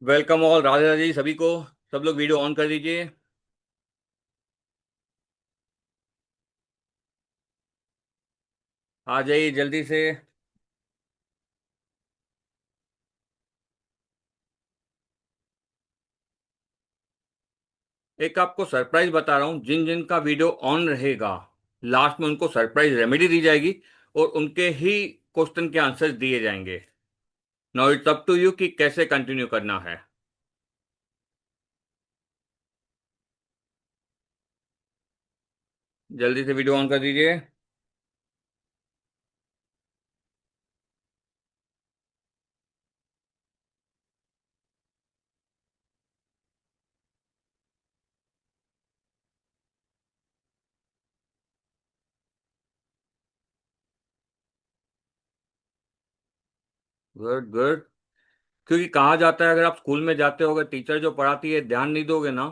Welcome all, Radhe Radhe ji सभी को। सब लोग वीडियो ऑन कर दीजिए। आ जाइए जल्दी से। एक आपको सरप्राइज बता रहा हूँ, जिन जिन का वीडियो ऑन रहेगा लास्ट में उनको सरप्राइज रेमेडी दी जाएगी और उनके ही क्वेश्चन के आंसर्स दिए जाएंगे। Now it's up to you कि कैसे कंटिन्यू करना है। जल्दी से वीडियो ऑन कर दीजिए। Good good. क्योंकि कहा जाता है, अगर आप स्कूल में जाते हो, अगर टीचर जो पढ़ाती है ध्यान नहीं दोगे ना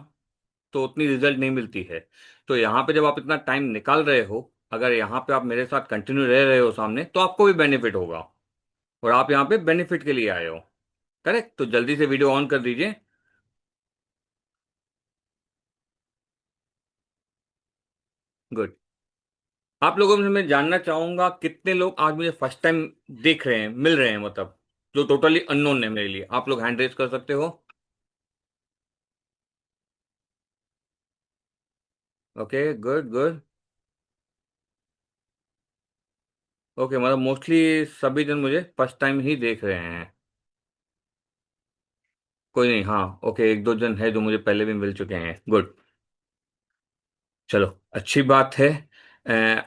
तो उतनी रिजल्ट नहीं मिलती है। तो यहाँ पे जब आप इतना टाइम निकाल रहे हो, अगर यहाँ पे आप मेरे साथ कंटिन्यू रह रहे हो सामने, तो आपको भी बेनिफिट होगा। और आप यहाँ पे बेनिफिट के लिए आए हो। करेक्ट, तो जल्दी से वीडियो ऑन कर दीजिए। गुड। आप लोगों में मैं जानना चाहूंगा कितने लोग आज मुझे फर्स्ट टाइम देख रहे हैं, मिल रहे हैं, मतलब जो टोटली अननोन है मेरे लिए। आप लोग हैंड रेज कर सकते हो। Okay, good good. ओके, मतलब मोस्टली सभी जन मुझे फर्स्ट टाइम ही देख रहे हैं। कोई नहीं, हाँ ओके, एक दो जन है जो मुझे पहले भी मिल चुके हैं। गुड। चलो, अच्छी बात है।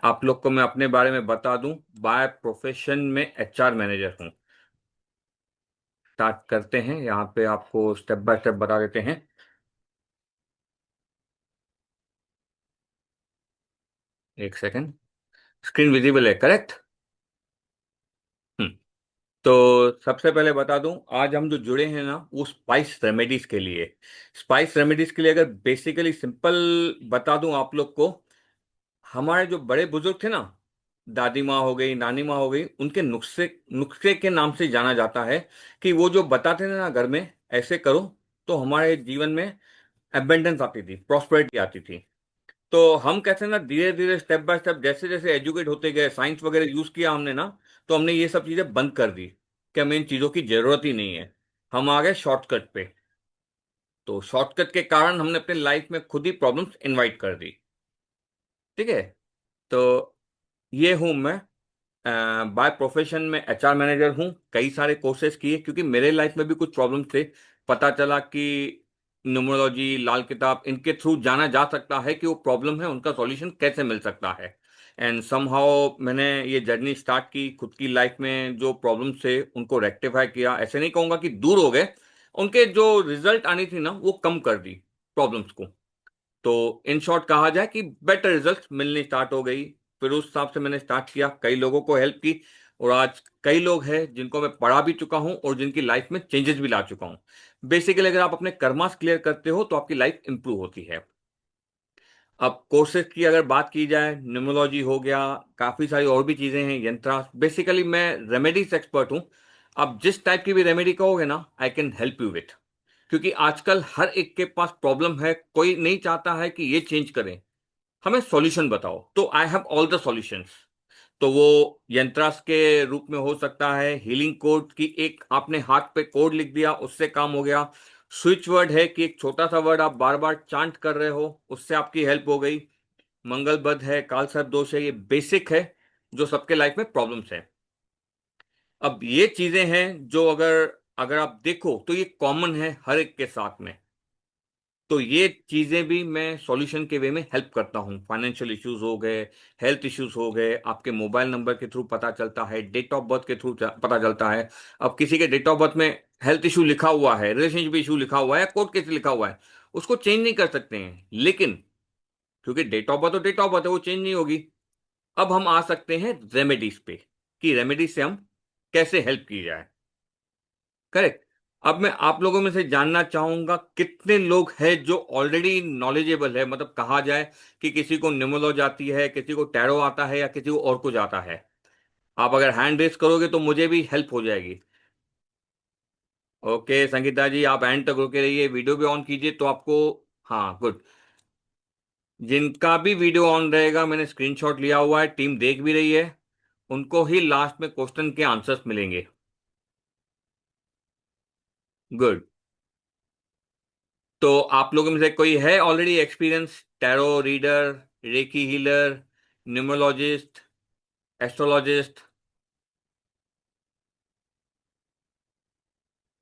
आप लोग को मैं अपने बारे में बता दूं। बाय प्रोफेशन में एचआर मैनेजर हूं। स्टार्ट करते हैं, यहाँ पे आपको स्टेप बाय स्टेप बता देते हैं। एक सेकंड। स्क्रीन विजिबल है, करेक्ट? हम्म। तो सबसे पहले बता दूं, आज हम जो जुड़े हैं ना वो स्पाइस रेमेडीज के लिए। स्पाइस रेमेडीज के लिए अगर बेसिकली सिंपल बता दूं आप लोग को, हमारे जो बड़े बुजुर्ग थे ना, दादी माँ हो गई, नानी माँ हो गई, उनके नुस्खे नुस्खे के नाम से जाना जाता है। कि वो जो बताते थे ना घर में, ऐसे करो तो हमारे जीवन में एबेंडेंस आती थी, प्रॉस्पेरिटी आती थी। तो हम कहते हैं ना, धीरे धीरे स्टेप बाय स्टेप जैसे जैसे एजुकेट होते गए, साइंस वगैरह यूज किया हमने ना, तो हमने ये सब चीजें बंद कर दी कि हमें इन चीजों की जरूरत ही नहीं है। हम आ गए शॉर्टकट पे। तो शॉर्टकट के कारण हमने अपने लाइफ में खुद ही प्रॉब्लम्स इनवाइट कर दी। ठीक है। तो ये हूं मैं। बाय प्रोफेशन में एचआर मैनेजर हूँ। कई सारे कोर्सेज किए क्योंकि मेरे लाइफ में भी कुछ प्रॉब्लम थे। पता चला कि न्यूमरोलॉजी, लाल किताब, इनके थ्रू जाना जा सकता है कि वो प्रॉब्लम है, उनका सॉल्यूशन कैसे मिल सकता है। एंड समहाउ मैंने ये जर्नी स्टार्ट की, खुद की लाइफ में जो प्रॉब्लम थे उनको रेक्टिफाई किया। ऐसे नहीं कहूंगा कि दूर हो गए, उनके जो रिजल्ट आनी थी ना वो कम कर दी प्रॉब्लम्स को। तो इन शॉर्ट कहा जाए कि बेटर रिजल्ट मिलने स्टार्ट हो गई। फिर उस हिसाब से मैंने स्टार्ट किया, कई लोगों को हेल्प की। और आज कई लोग हैं जिनको मैं पढ़ा भी चुका हूं और जिनकी लाइफ में चेंजेस भी ला चुका हूं। बेसिकली अगर आप अपने कर्मास क्लियर करते हो तो आपकी लाइफ इंप्रूव होती है। अब कोर्सेज की अगर बात की जाए, न्यूमरोलॉजी हो गया, काफी सारी और भी चीजें हैं, यंत्र। बेसिकली मैं रेमेडीज एक्सपर्ट हूं। आप जिस टाइप की भी रेमेडी कहोगे ना, I can help you with. क्योंकि आजकल हर एक के पास प्रॉब्लम है, कोई नहीं चाहता है कि ये चेंज करें। हमें सॉल्यूशन बताओ, तो I have all the solutions. तो वो यंत्रास के रूप में हो सकता है, हीलिंग कोड की एक आपने हाथ पे कोड लिख दिया उससे काम हो गया। स्विच वर्ड है कि एक छोटा सा वर्ड आप बार बार चांट कर रहे हो, उससे आपकी हेल्प हो गई। मंगल बध है, काल सर्प दोष है, ये बेसिक है जो सबके लाइफ में प्रॉब्लम्स है। अब ये चीजें हैं जो अगर अगर आप देखो तो ये कॉमन है हर एक के साथ में। तो ये चीजें भी मैं सॉल्यूशन के वे में हेल्प करता हूँ। फाइनेंशियल इश्यूज हो गए, हेल्थ इश्यूज हो गए, आपके मोबाइल नंबर के थ्रू पता चलता है, डेट ऑफ बर्थ के थ्रू पता चलता है। अब किसी के डेट ऑफ बर्थ में हेल्थ इशू लिखा हुआ है, रिलेशनशिप इशू लिखा हुआ है, कोर्ट केस लिखा हुआ है, उसको चेंज नहीं कर सकते हैं। लेकिन क्योंकि डेट ऑफ बर्थ तो डेट ऑफ बर्थ है, वो चेंज नहीं होगी। अब हम आ सकते हैं रेमेडीज पे, कि रेमेडीज से हम कैसे हेल्प की जाए। करेक्ट। अब मैं आप लोगों में से जानना चाहूंगा कितने लोग हैं जो ऑलरेडी नॉलेजेबल है, मतलब कहा जाए कि किसी को न्यूमरोलॉजी आती है, किसी को टैरो आता है, या किसी को और कुछ आता है। आप अगर हैंड रेस करोगे तो मुझे भी हेल्प हो जाएगी। ओके संगीता जी, आप एंड तक रुके रहिए, वीडियो भी ऑन कीजिए तो आपको। हाँ गुड। जिनका भी वीडियो ऑन रहेगा, मैंने स्क्रीनशॉट लिया हुआ है, टीम देख भी रही है, उनको ही लास्ट में क्वेश्चन के आंसर्स मिलेंगे। गुड। तो आप लोगों में से कोई है already experience, tarot reader, recce healer, numerologist, astrologist?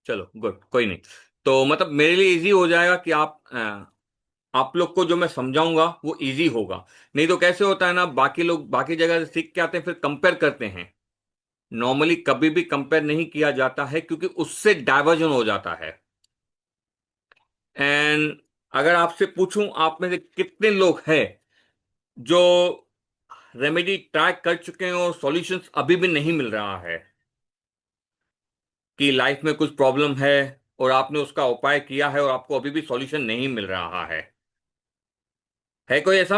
चलो गुड, कोई नहीं। तो मतलब मेरे लिए इजी हो जाएगा कि आप लोग को जो मैं समझाऊंगा वो इजी होगा। नहीं तो कैसे होता है ना, बाकी लोग बाकी जगह से सीख के आते हैं, फिर कंपेयर करते हैं। नॉर्मली कभी भी कंपेयर नहीं किया जाता है, क्योंकि उससे डाइवर्जन हो जाता है। एंड अगर आपसे पूछूं, आप में से कितने लोग हैं जो रेमेडी ट्राई कर चुके हैं और सॉल्यूशंस अभी भी नहीं मिल रहा है, कि लाइफ में कुछ प्रॉब्लम है और आपने उसका उपाय किया है और आपको अभी भी सॉल्यूशन नहीं मिल रहा है कोई ऐसा?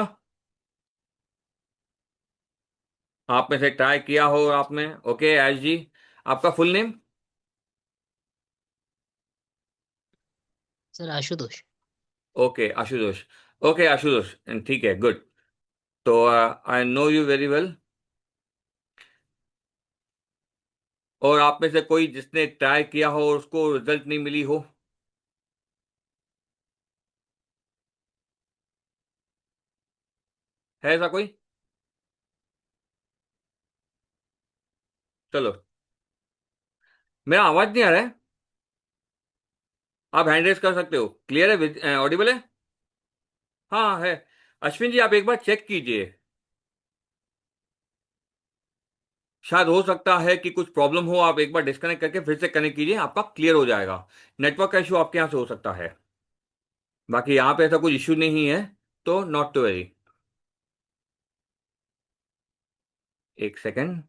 आप में से ट्राई किया हो आपने? ओके एश जी, आपका full name? Sir Ashutosh. Okay Ashutosh. Okay Ashutosh, ठीक है, गुड। तो I know you very well. और आप में से कोई जिसने ट्राई किया हो और उसको रिजल्ट नहीं मिली हो? है ऐसा कोई? चलो। मेरा आवाज नहीं आ रहा है? आप हैंड रेस कर सकते हो, क्लियर है, ऑडिबल है? हाँ है। अश्विन जी, आप एक बार चेक कीजिए, शायद हो सकता है कि कुछ प्रॉब्लम हो। आप एक बार डिस्कनेक्ट करके फिर से कनेक्ट कीजिए, आपका क्लियर हो जाएगा। नेटवर्क का इशू आपके यहाँ से हो सकता है, बाकी यहाँ पे ऐसा कुछ इशू नहीं है, तो नॉट टू वेरी। एक सेकेंड।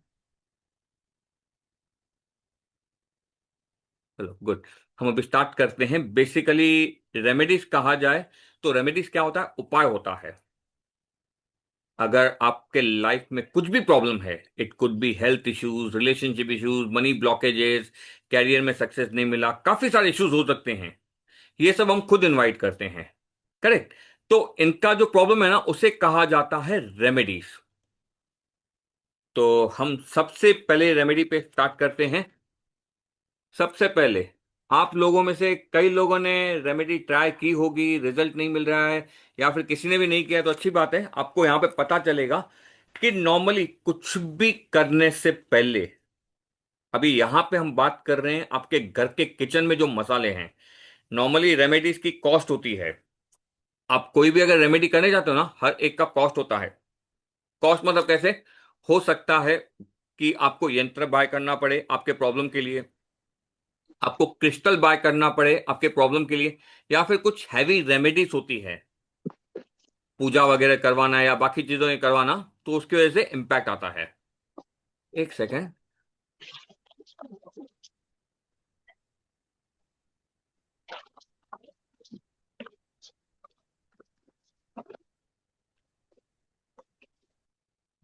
चलो गुड। हम अभी स्टार्ट करते हैं। बेसिकली रेमेडीज कहा जाए तो रेमेडीज क्या होता है? उपाय होता है। अगर आपके लाइफ में कुछ भी प्रॉब्लम है, it could be health issues, relationship issues, money blockages, career में सक्सेस नहीं मिला, काफी सारे इश्यूज हो सकते हैं, ये सब हम खुद इनवाइट करते हैं। करेक्ट। तो इनका जो प्रॉब्लम है ना, उसे कहा जाता है रेमेडीज। तो हम सबसे पहले रेमेडी पे स्टार्ट करते हैं। सबसे पहले, आप लोगों में से कई लोगों ने रेमेडी ट्राई की होगी, रिजल्ट नहीं मिल रहा है, या फिर किसी ने भी नहीं किया, तो अच्छी बात है, आपको यहां पे पता चलेगा कि नॉर्मली कुछ भी करने से पहले, अभी यहां पे हम बात कर रहे हैं आपके घर के किचन में जो मसाले हैं, नॉर्मली रेमेडीज की कॉस्ट होती है। आप कोई भी अगर रेमेडी करने जाते हो ना, हर एक का कॉस्ट होता है। कॉस्ट मतलब कैसे? हो सकता है कि आपको यंत्र बाय करना पड़े आपके प्रॉब्लम के लिए, आपको क्रिस्टल बाय करना पड़े आपके प्रॉब्लम के लिए, या फिर कुछ हैवी रेमेडीज होती है, पूजा वगैरह करवाना या बाकी चीजों करवाना, तो उसकी वजह से इम्पैक्ट आता है। एक सेकेंड।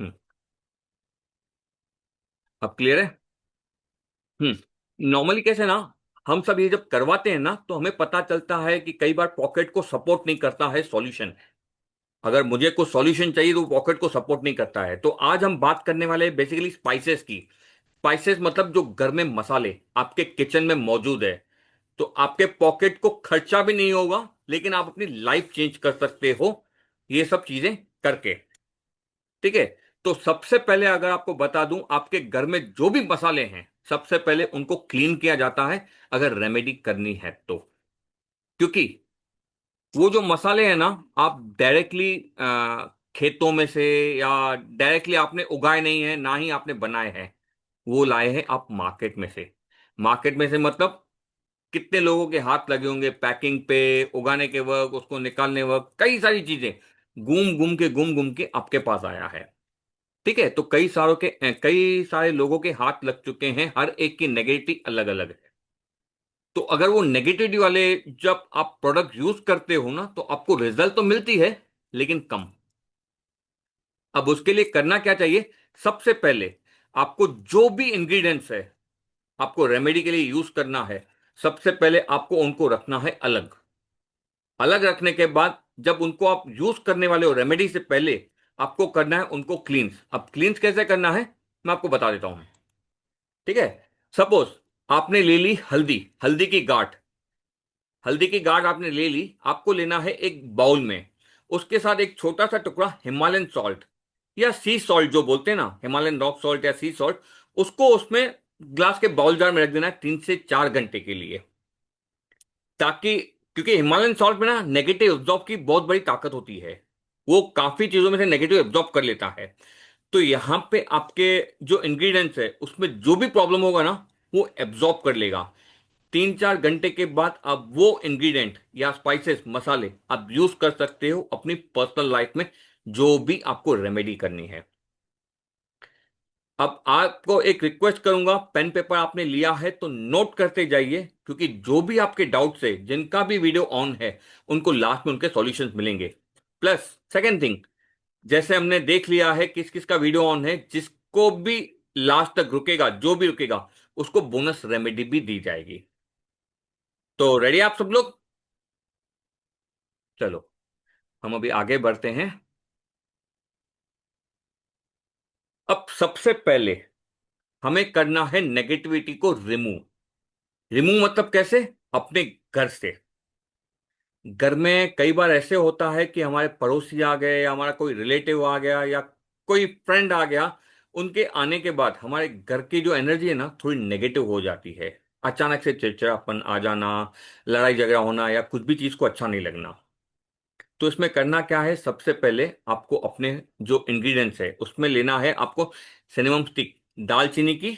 हम्म। अब क्लियर है? नॉर्मली कैसे ना, हम सब ये जब करवाते हैं ना, तो हमें पता चलता है कि कई बार पॉकेट को सपोर्ट नहीं करता है सॉल्यूशन। अगर मुझे कुछ सॉल्यूशन चाहिए तो पॉकेट को सपोर्ट नहीं करता है। तो आज हम बात करने वाले हैं बेसिकली स्पाइसेस की। स्पाइसेस मतलब जो घर में मसाले आपके किचन में मौजूद है, तो आपके पॉकेट को खर्चा भी नहीं होगा, लेकिन आप अपनी लाइफ चेंज कर सकते हो ये सब चीजें करके। ठीक है। तो सबसे पहले अगर आपको बता दूं, आपके घर में जो भी मसाले हैं, सबसे पहले उनको क्लीन किया जाता है अगर रेमेडी करनी है तो। क्योंकि वो जो मसाले हैं ना, आप डायरेक्टली खेतों में से या डायरेक्टली आपने उगाए नहीं है, ना ही आपने बनाए हैं, वो लाए हैं आप मार्केट में से। मार्केट में से मतलब कितने लोगों के हाथ लगे होंगे पैकिंग पे, उगाने के वक्त, उसको निकालने वक्त, कई सारी चीजें घूम घूम के आपके पास आया है। ठीक है। तो कई सारे लोगों के हाथ लग चुके हैं, हर एक की नेगेटिव अलग अलग है। तो अगर वो नेगेटिविटी वाले जब आप प्रोडक्ट यूज करते हो ना, तो आपको रिजल्ट तो मिलती है, लेकिन कम। अब उसके लिए करना क्या चाहिए? सबसे पहले आपको जो भी इंग्रेडिएंट्स है, आपको रेमेडी के लिए यूज करना है, सबसे पहले आपको उनको रखना है अलग। अलग रखने के बाद जब उनको आप यूज करने वाले हो रेमेडी से पहले, आपको करना है उनको क्लींस। अब क्लींस कैसे करना है मैं आपको बता देता हूं। ठीक है। सपोज आपने ले ली हल्दी, हल्दी की गांठ। हल्दी की गांठ आपने ले ली, आपको लेना है एक बाउल में। उसके साथ एक छोटा सा टुकड़ा हिमालयन सॉल्ट या सी सॉल्ट जो बोलते हैं ना, हिमालयन रॉक सॉल्ट या सी सॉल्ट, उसको उसमें ग्लास के बाउल जार में रख देना है 3 से 4 घंटे के लिए। ताकि, क्योंकि हिमालयन सॉल्ट में ना नेगेटिव एब्जॉर्ब की बहुत बड़ी ताकत होती है, वो काफी चीजों में से नेगेटिव एब्जॉर्ब कर लेता है। तो यहां पे आपके जो इंग्रेडिएंट्स है उसमें जो भी प्रॉब्लम होगा ना, वो एब्जॉर्ब कर लेगा। 3 4 घंटे के बाद आप वो इंग्रेडिएंट या स्पाइसेस मसाले आप यूज कर सकते हो अपनी पर्सनल लाइफ में, जो भी आपको रेमेडी करनी है। अब आपको एक रिक्वेस्ट करूंगा, पेन पेपर आपने लिया है तो नोट करते जाइए, क्योंकि जो भी आपके डाउट्स है, जिनका भी वीडियो ऑन है, उनको लास्ट में उनके सॉल्यूशंस मिलेंगे। प्लस सेकेंड थिंग, जैसे हमने देख लिया है किस किस का वीडियो ऑन है, जिसको भी लास्ट तक रुकेगा, जो भी रुकेगा, उसको बोनस रेमेडी भी दी जाएगी। तो रेडी आप सब लोग? चलो हम अभी आगे बढ़ते हैं। अब सबसे पहले हमें करना है नेगेटिविटी को रिमूव। रिमूव मतलब कैसे? अपने घर से। घर में कई बार ऐसे होता है कि हमारे पड़ोसी आ गए, या हमारा कोई रिलेटिव आ गया, या कोई फ्रेंड आ गया। उनके आने के बाद हमारे घर की जो एनर्जी है ना, थोड़ी नेगेटिव हो जाती है। अचानक से चिड़चिड़ापन आ जाना, लड़ाई झगड़ा होना, या कुछ भी चीज को अच्छा नहीं लगना। तो इसमें करना क्या है, सबसे पहले आपको अपने जो इंग्रेडिएंट्स है उसमें लेना है आपको सिनेमम स्टिक। दालचीनी की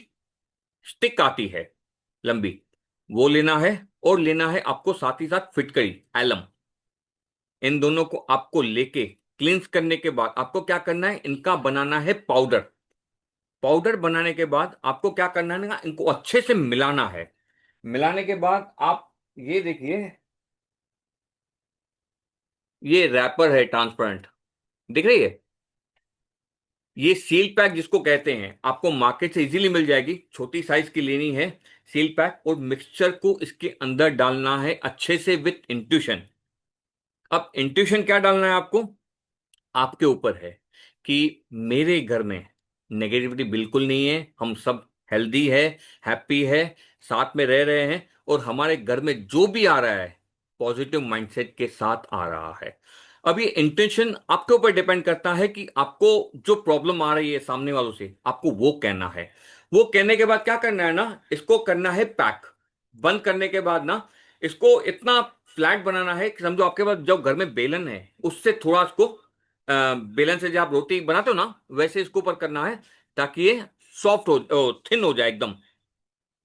स्टिक आती है लंबी, वो लेना है। और लेना है आपको साथ ही साथ फिटकरी, एलम। इन दोनों को आपको लेके क्लींस करने के बाद आपको क्या करना है, इनका बनाना है पाउडर। पाउडर बनाने के बाद आपको क्या करना है ना, इनको अच्छे से मिलाना है। मिलाने के बाद आप ये देखिए, ये रैपर है ट्रांसपेरेंट, दिख रही है? ये सील पैक जिसको कहते हैं, आपको मार्केट से इजीली मिल जाएगी। छोटी साइज की लेनी है सील पैक, और मिक्सचर को इसके अंदर डालना है अच्छे से विथ इंट्यूशन। अब इंट्यूशन क्या डालना है आपको, आपके ऊपर है कि मेरे घर में नेगेटिविटी बिल्कुल नहीं है, हम सब हेल्दी है, हैप्पी है, साथ में रह रहे हैं, और हमारे घर में जो भी आ रहा है पॉजिटिव माइंडसेट के साथ आ रहा है। अब ये इंटेंशन आपके ऊपर डिपेंड करता है कि आपको जो प्रॉब्लम आ रही है सामने वालों से, आपको वो कहना है। वो कहने के बाद क्या करना है ना, इसको करना है पैक। बंद करने के बाद ना, इसको इतना फ्लैट बनाना है कि समझो आपके पास जब घर में बेलन है, उससे थोड़ा इसको बेलन से जब आप रोटी बनाते हो ना, वैसे इसको ऊपर करना है, ताकि ये सॉफ्ट हो, थिन हो जाए एकदम।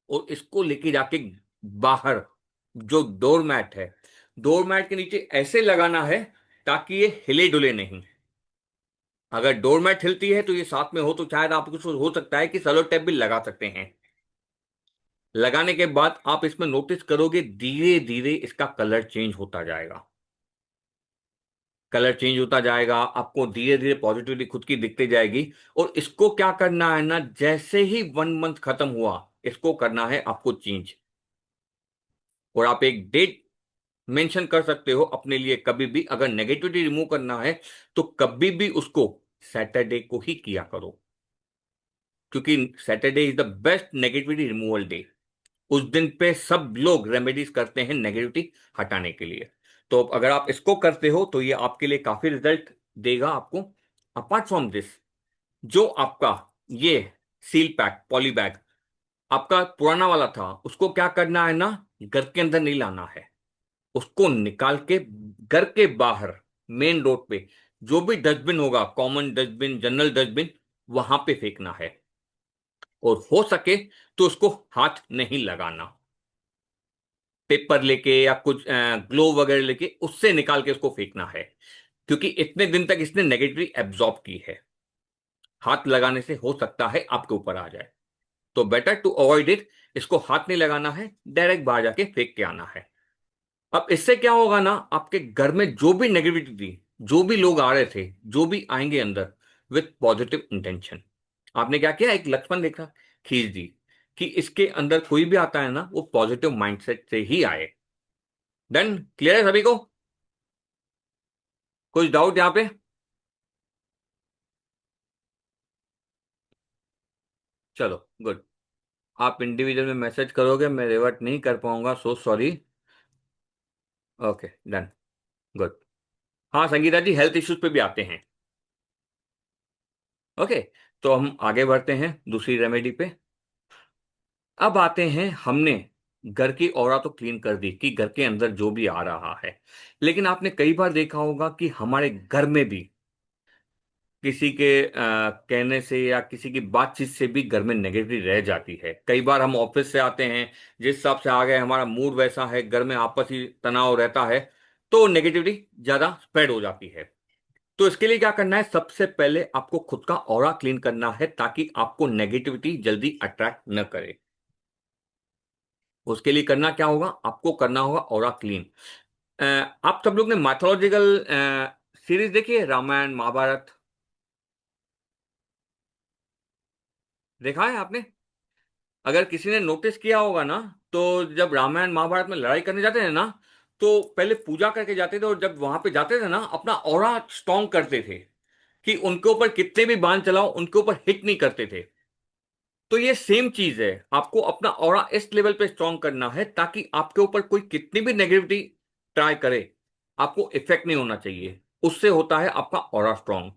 और इसको लेके जाके बाहर जो डोर मैट है, डोर मैट के नीचे ऐसे लगाना है ताकि ये हिले डुले नहीं। अगर डोर मैट हिलती है तो ये साथ में हो तो शायद आप कुछ हो सकता है कि सेलो टेप भी लगा सकते हैं। लगाने के बाद आप इसमें नोटिस करोगे धीरे धीरे इसका कलर चेंज होता जाएगा। कलर चेंज होता जाएगा, आपको धीरे धीरे पॉजिटिविटी खुद की दिखती जाएगी। और इसको क्या करना है ना, जैसे ही 1 मंथ खत्म हुआ, इसको करना है आपको चेंज। और आप एक डेट मेंशन कर सकते हो अपने लिए, कभी भी अगर नेगेटिविटी रिमूव करना है तो कभी भी उसको सैटरडे को ही किया करो, क्योंकि Saturday is the best negativity removal day. उस दिन पे सब लोग रेमेडीज करते हैं नेगेटिविटी हटाने के लिए। तो अगर आप इसको करते हो तो ये आपके लिए काफी रिजल्ट देगा आपको। अपार्ट फ्रॉम दिस, जो आपका ये सील पैक पॉली बैग आपका पुराना वाला था, उसको क्या करना है ना, घर के अंदर नहीं लाना है। उसको निकाल के घर के बाहर मेन रोड पे जो भी डस्टबिन होगा, कॉमन डस्टबिन, जनरल डस्टबिन, वहां पे फेंकना है। और हो सके तो उसको हाथ नहीं लगाना। पेपर लेके या कुछ ग्लोव वगैरह लेके उससे निकाल के उसको फेंकना है, क्योंकि इतने दिन तक इसने नेगेटिव एब्जॉर्ब की है। हाथ लगाने से हो सकता है आपके ऊपर आ जाए। तो बेटर टू अवॉइड इट, इसको हाथ नहीं लगाना है, डायरेक्ट बाहर जाके फेंक के आना है। अब इससे क्या होगा ना, आपके घर में जो भी नेगेटिविटी थी, जो भी लोग आ रहे थे, जो भी आएंगे अंदर विथ पॉजिटिव इंटेंशन, आपने क्या किया, एक लक्ष्मण रेखा खींच दी। कि इसके अंदर कोई भी आता है ना वो पॉजिटिव माइंडसेट से ही आए। डन, क्लियर है सभी को? कुछ डाउट यहाँ पे? चलो, गुड। आप इंडिविजुअल में मैसेज करोगे, मैं रिवर्ट नहीं कर पाऊंगा, so sorry. Okay, done, good. हाँ संगीता जी, हेल्थ इश्यूज पे भी आते हैं। ओके, तो हम आगे बढ़ते हैं दूसरी रेमेडी पे। अब आते हैं, हमने घर की ऑरा तो क्लीन कर दी कि घर के अंदर जो भी आ रहा है, लेकिन आपने कई बार देखा होगा कि हमारे घर में भी किसी के कहने से या किसी की बातचीत से भी घर में नेगेटिविटी रह जाती है। कई बार हम ऑफिस से आते हैं, जिस हिसाब से आ गए, हमारा मूड वैसा है, घर में आपसी तनाव रहता है, तो नेगेटिविटी ज्यादा स्प्रेड हो जाती है। तो इसके लिए क्या करना है, सबसे पहले आपको खुद का ऑरा क्लीन करना है ताकि आपको नेगेटिविटी जल्दी अट्रैक्ट न करे। उसके लिए करना क्या होगा, आपको करना होगा ऑरा क्लीन। आप सब लोग ने माइथोलॉजिकल सीरीज देखी है, रामायण महाभारत? देखा है आपने? अगर किसी ने नोटिस किया होगा ना, तो जब रामायण महाभारत में लड़ाई करने जाते थे ना, तो पहले पूजा करके जाते थे, और जब वहां पे जाते थे ना, अपना ऑरा स्ट्रॉन्ग करते थे कि उनके ऊपर कितने भी बाण चलाओ उनके ऊपर हिट नहीं करते थे। तो ये सेम चीज है, आपको अपना ऑरा इस लेवल पे स्ट्रॉन्ग करना है ताकि आपके ऊपर कोई कितनी भी नेगेटिविटी ट्राई करे, आपको इफेक्ट नहीं होना चाहिए। उससे होता है आपका ऑरा स्ट्रॉन्ग,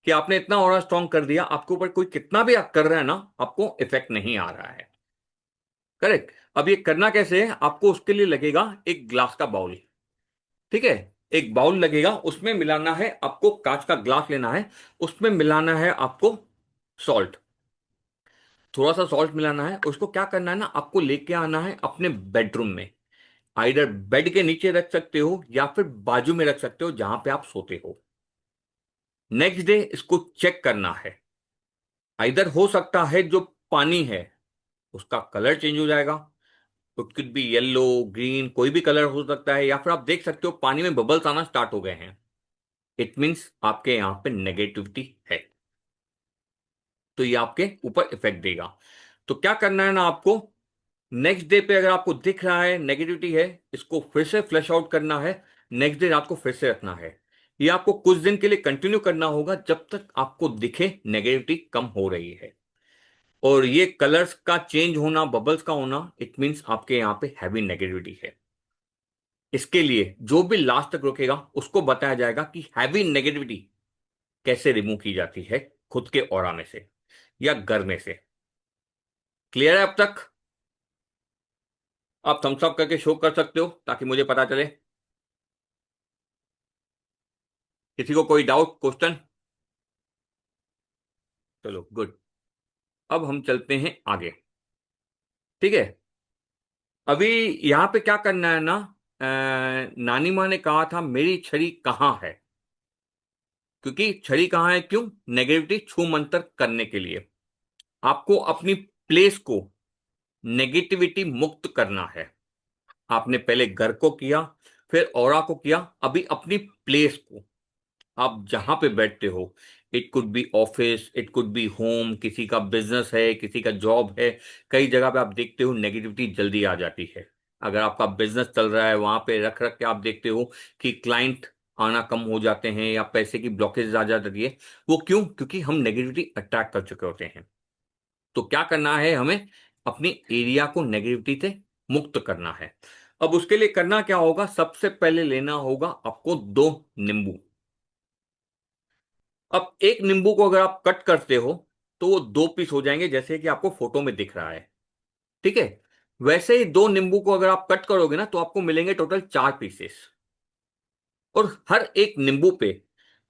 कि आपने इतना ऑरा स्ट्रॉन्ग कर दिया, आपके ऊपर कोई कितना भी कर रहा है ना, आपको इफेक्ट नहीं आ रहा है। करेक्ट। अब ये करना कैसे है, आपको उसके लिए लगेगा एक ग्लास का बाउल। ठीक है, एक बाउल लगेगा, उसमें मिलाना है आपको, कांच का ग्लास लेना है, उसमें मिलाना है आपको सॉल्ट। थोड़ा सा सॉल्ट मिलाना है, उसको क्या करना है ना, आपको लेके आना है अपने बेडरूम में। आइडर बेड के नीचे रख सकते हो या फिर बाजू में रख सकते हो जहां पे आप सोते हो। नेक्स्ट डे इसको चेक करना है। आइदर हो सकता है जो पानी है उसका कलर चेंज हो जाएगा, it could B yellow, green, कोई भी कलर हो सकता है, या फिर आप देख सकते हो पानी में बबल्स आना स्टार्ट हो गए हैं। इट मीन्स आपके यहां पे नेगेटिविटी है, तो ये आपके ऊपर इफेक्ट देगा। तो क्या करना है ना आपको, नेक्स्ट डे पे अगर आपको दिख रहा है नेगेटिविटी है, इसको फिर से फ्लश आउट करना है। नेक्स्ट डे रात को फिर से रखना है। ये आपको कुछ दिन के लिए कंटिन्यू करना होगा जब तक आपको दिखे नेगेटिविटी कम हो रही है। और ये कलर्स का चेंज होना, बबल्स का होना, इट मीन्स आपके यहाँ पे हैवी नेगेटिविटी है। इसके लिए जो भी लास्ट तक रुकेगा उसको बताया जाएगा कि हैवी नेगेटिविटी कैसे रिमूव की जाती है खुद के ऑरा में से या घर में से। क्लियर है अब तक? आप थम्स अप करके शो कर सकते हो ताकि मुझे पता चले। किसी को कोई डाउट, क्वेश्चन? चलो, गुड। अब हम चलते हैं आगे। ठीक है, अभी यहां पे क्या करना है ना, नानी माँ ने कहा था मेरी छड़ी कहाँ है, क्योंकि छड़ी कहाँ है, क्यों? नेगेटिविटी छू मंतर करने के लिए। आपको अपनी प्लेस को नेगेटिविटी मुक्त करना है। आपने पहले घर को किया, फिर ऑरा को किया, अभी अपनी प्लेस को, आप जहां पे बैठते हो, it could B office, it could B home, किसी का बिजनेस है, किसी का जॉब है, कई जगह पे आप देखते हो नेगेटिविटी जल्दी आ जाती है। अगर आपका बिजनेस चल रहा है वहां पे रख रख के आप देखते हो कि क्लाइंट आना कम हो जाते हैं या पैसे की ब्लॉकेज आ जाती है। वो क्यों? क्योंकि हम नेगेटिविटी अट्रैक्ट कर चुके होते हैं। तो क्या करना है हमें, अपनी एरिया को नेगेटिविटी से मुक्त करना है। अब उसके लिए करना क्या होगा, सबसे पहले लेना होगा आपको दो नींबू। अब एक नींबू को अगर आप कट करते हो तो वो दो पीस हो जाएंगे, जैसे कि आपको फोटो में दिख रहा है। ठीक है, वैसे ही दो नींबू को अगर आप कट करोगे ना तो आपको मिलेंगे टोटल चार पीसेस। और हर एक नींबू पे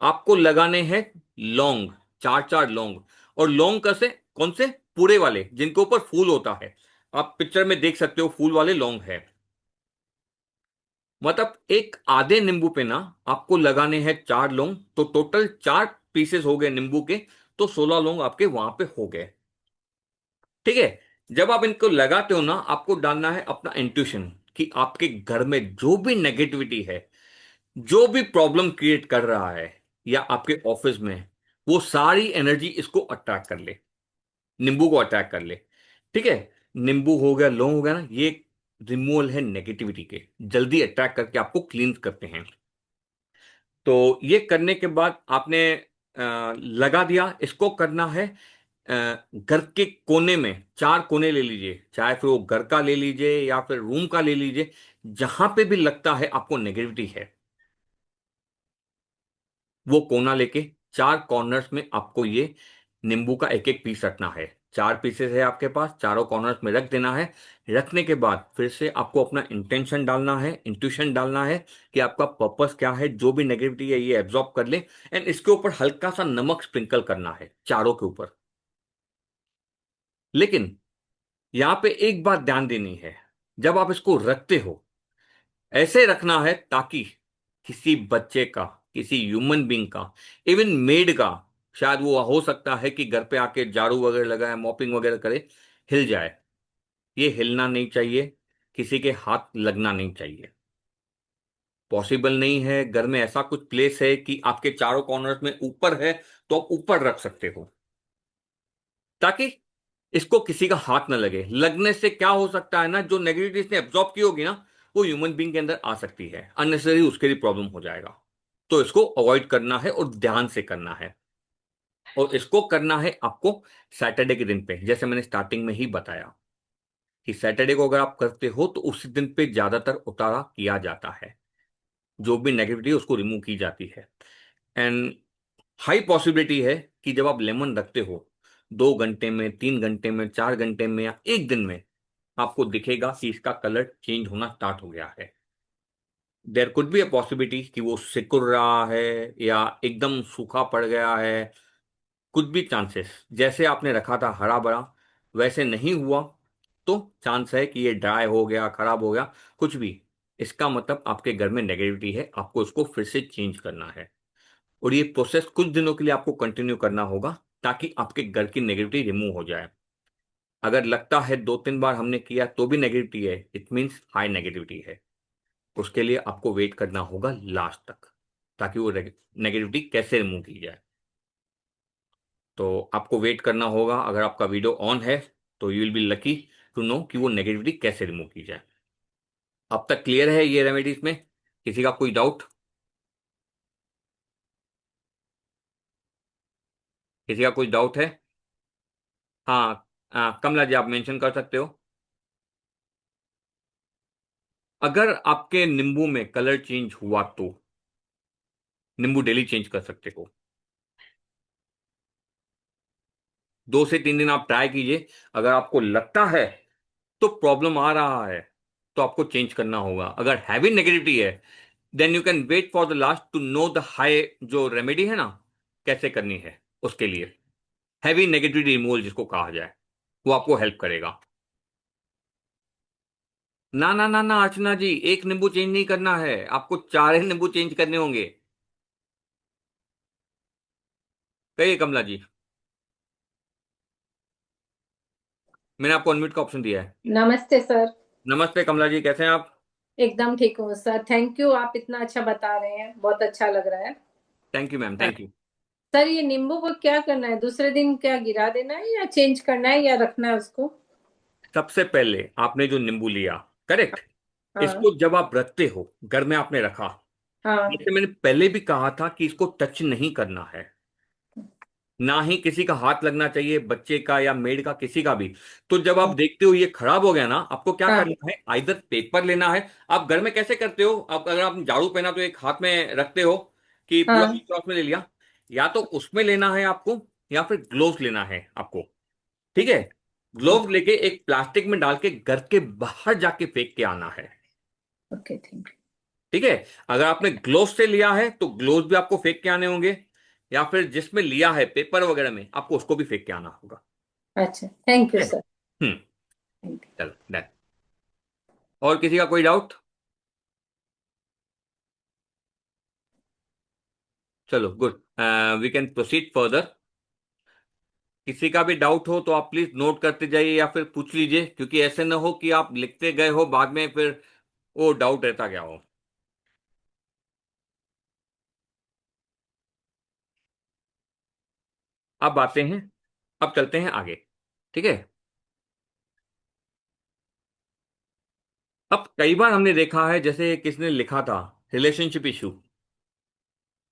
आपको लगाने हैं लौंग, चार चार लौंग। और लौंग कैसे? कौन से? पूरे वाले, जिनके ऊपर फूल होता है। आप पिक्चर में देख सकते हो फूल वाले लौंग है। मतलब एक आधे नींबू पे ना आपको लगाने हैं चार लौंग, तो टोटल चार पीसेस हो गए नींबू के, तो 16 लौंग आपके वहां पे हो गए। ठीक है, जब आप इनको लगाते हो ना, आपको डालना है अपना इंट्यूशन कि आपके घर में जो भी नेगेटिविटी है, जो भी प्रॉब्लम क्रिएट कर रहा है, या आपके ऑफिस में, वो सारी एनर्जी इसको अट्रैक्ट कर ले, नींबू को अट्रैक्ट कर ले। ठीक है, नींबू हो गया, लौंग हो गया ना, ये रिमूवल है नेगेटिविटी के, जल्दी अट्रैक्ट करके आपको क्लीन करते हैं। तो ये करने के बाद आपने लगा दिया, इसको करना है घर के कोने में, 4 कोने ले लीजिए, चाहे फिर वो घर का ले लीजिए या फिर रूम का ले लीजिए, जहां पे भी लगता है आपको नेगेटिविटी है, वो कोना लेके 4 कॉर्नर्स में आपको ये नींबू का एक एक पीस रखना है। 4 पीसेस है आपके पास, चारों कॉर्नर्स में रख देना है। रखने के बाद फिर से आपको अपना इंटेंशन डालना है, इंट्यूशन डालना है कि आपका पर्पस क्या है, जो भी नेगेटिविटी है ये एब्जॉर्ब कर ले। एंड इसके ऊपर हल्का सा नमक स्प्रिंकल करना है चारों के ऊपर। लेकिन यहां पे एक बात ध्यान देनी है, जब आप इसको रखते हो, ऐसे रखना है ताकि किसी बच्चे का, किसी ह्यूमन बींग का, इवन मेड का, शायद वो हो सकता है कि घर पे आके झाड़ू वगैरह लगाए, मॉपिंग वगैरह करे, हिल जाए। ये हिलना नहीं चाहिए, किसी के हाथ लगना नहीं चाहिए। पॉसिबल नहीं है, घर में ऐसा कुछ प्लेस है कि आपके चारों कॉर्नर्स में ऊपर है, तो आप ऊपर रख सकते हो, ताकि इसको किसी का हाथ ना लगे। लगने से क्या हो सकता है ना, जो नेगेटिविटी इसने एब्जॉर्ब की होगी ना, वो ह्यूमन बींग के अंदर आ सकती है, अननेसेसरी उसके लिए प्रॉब्लम हो जाएगा। तो इसको अवॉइड करना है और ध्यान से करना है। और इसको करना है आपको सैटरडे के दिन पे, जैसे मैंने स्टार्टिंग में ही बताया कि सैटरडे को अगर आप करते हो तो उस दिन पे ज्यादातर उतारा किया जाता है, जो भी नेगेटिविटी है उसको रिमूव की जाती है। एंड हाई पॉसिबिलिटी है कि जब आप लेमन रखते हो, 2 घंटे में, 3 घंटे में, 4 घंटे में या एक दिन में, आपको दिखेगा कि इसका कलर चेंज होना स्टार्ट हो गया है। There could be a possibility कि वो सिकुड़ रहा है या एकदम सूखा पड़ गया है, कुछ भी चांसेस। जैसे आपने रखा था हरा भरा, वैसे नहीं हुआ, तो चांस है कि ये ड्राई हो गया, खराब हो गया, कुछ भी। इसका मतलब आपके घर में नेगेटिविटी है, आपको इसको फिर से चेंज करना है। और ये प्रोसेस कुछ दिनों के लिए आपको कंटिन्यू करना होगा, ताकि आपके घर की नेगेटिविटी रिमूव हो जाए। अगर लगता है 2-3 बार हमने किया तो भी नेगेटिविटी है, इट मीन्स हाई नेगेटिविटी है। उसके लिए आपको वेट करना होगा लास्ट तक, ताकि वो नेगेटिविटी कैसे रिमूव की जाए। तो आपको वेट करना होगा। अगर आपका वीडियो ऑन है तो you will be lucky to know कि वो नेगेटिविटी कैसे रिमूव की जाए। अब तक क्लियर है ये रेमेडीज में? किसी का कोई डाउट? किसी का कोई डाउट है? हाँ, कमला जी आप मेंशन कर सकते हो। अगर आपके नींबू में कलर चेंज हुआ तो नींबू डेली चेंज कर सकते हो। 2 से 3 दिन आप ट्राई कीजिए। अगर आपको लगता है तो प्रॉब्लम आ रहा है, तो आपको चेंज करना होगा। अगर हैवी नेगेटिविटी है, then you can wait for the last to know the high, जो रेमेडी है ना, कैसे करनी है उसके लिए। हैवी नेगेटिविटी रिमूवल जिसको कहा जाए, वो आपको हेल्प करेगा। ना ना ना ना अर्चना जी, एक नींबू चेंज नहीं करना है, आपको 4 ही नींबू चेंज करने होंगे। कहिए कमला जी। मैंने आपको अनम्यूट का ऑप्शन दिया है। नमस्ते सर। नमस्ते कमला जी, कैसे हैं आप? एकदम ठीक हूँ सर, थैंक यू। आप इतना अच्छा बता रहे हैं, बहुत अच्छा लग रहा है। थैंक यू मैम, हाँ। Thank you. सर, ये नींबू को क्या करना है? दूसरे दिन क्या गिरा देना है या चेंज करना है या रखना है उसको? सबसे पहले आपने जो नींबू लिया, करेक्ट, हाँ। इसको जब आप रखते हो, घर में आपने रखा, हाँ। जैसे मैंने पहले भी कहा था कि इसको टच नहीं करना है, ना ही किसी का हाथ लगना चाहिए, बच्चे का या मेड का, किसी का भी। तो जब आप देखते हो ये खराब हो गया ना, आपको क्या हाँ। करना है, आइदर पेपर लेना है। आप घर में कैसे करते हो, आप अगर आपने झाड़ू पहना तो एक हाथ में रखते हो कि पूरा हाँ। क्रॉस में ले लिया, या तो उसमें लेना है आपको, या फिर ग्लोव्स लेना है आपको। ठीक है, ग्लोव ओके। लेके एक प्लास्टिक में डाल के घर के बाहर जाके फेंक के आना है। ओके, थैंक ठीक है, अगर आपने ग्लोव से लिया है तो ग्लोव भी आपको फेंक के आने होंगे, या फिर जिसमें लिया है पेपर वगैरह में, आपको उसको भी फेंक के आना होगा। यू। अच्छा, थैंक यू ठीक है। सर। हम्म। Thank you. चलो डन। और किसी का कोई डाउट? चलो good, we can proceed further. किसी का भी डाउट हो तो आप प्लीज नोट करते जाइए या फिर पूछ लीजिए, क्योंकि ऐसे ना हो कि आप लिखते गए हो, बाद में फिर वो डाउट रहता गया हो। अब आते हैं, अब चलते हैं आगे। ठीक है। अब कई बार हमने देखा है, जैसे किसने लिखा था, रिलेशनशिप इशू,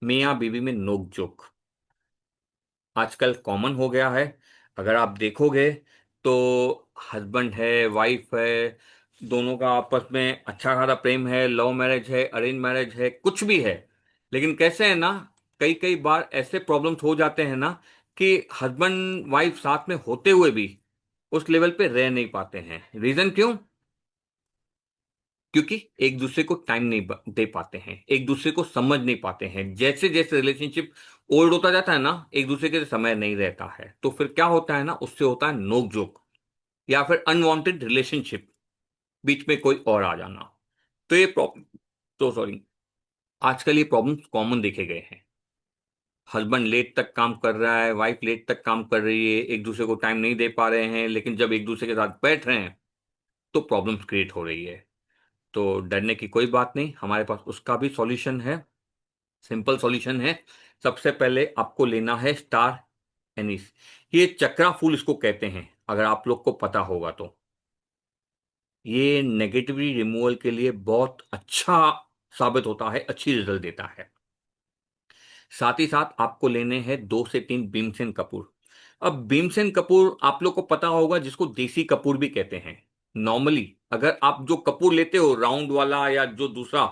मियाँ बीवी में नोक झोंक आजकल कॉमन हो गया है। अगर आप देखोगे तो हस्बैंड है, वाइफ है, दोनों का आपस में अच्छा खासा प्रेम है, लव मैरिज है, अरेंज मैरिज है, कुछ भी है, लेकिन कैसे है ना, कई कई बार ऐसे प्रॉब्लम्स हो जाते हैं ना कि हस्बैंड वाइफ साथ में होते हुए भी उस लेवल पे रह नहीं पाते हैं। रीजन क्यों? क्योंकि एक दूसरे को टाइम नहीं दे पाते हैं, एक दूसरे को समझ नहीं पाते हैं। जैसे जैसे रिलेशनशिप ओल्ड होता जाता है ना, एक दूसरे के लिए समय नहीं रहता है, तो फिर क्या होता है ना, उससे होता है नोक झोंक, या फिर अनवांटेड रिलेशनशिप, बीच में कोई और आ जाना। तो ये प्रॉब्लम, तो सॉरी, आजकल ये प्रॉब्लम्स कॉमन देखे गए हैं। हस्बैंड लेट तक काम कर रहा है, वाइफ लेट तक काम कर रही है, एक दूसरे को टाइम नहीं दे पा रहे हैं, लेकिन जब एक दूसरे के साथ बैठ रहे हैं तो प्रॉब्लम्स क्रिएट हो रही है। तो डरने की कोई बात नहीं, हमारे पास उसका भी सॉल्यूशन है। सिंपल सॉल्यूशन है। सबसे पहले आपको लेना है स्टार एनिस। ये चक्रा फूल इसको कहते हैं, अगर आप लोग को पता होगा तो। ये नेगेटिविटी रिमूवल के लिए बहुत अच्छा साबित होता है, अच्छी रिजल्ट देता है। साथ ही साथ आपको लेने हैं 2 से 3 भीमसेन कपूर। अब भीमसेन कपूर आप लोग को पता होगा, जिसको देसी कपूर भी कहते हैं। नॉर्मली अगर आप जो कपूर लेते हो राउंड वाला या जो दूसरा,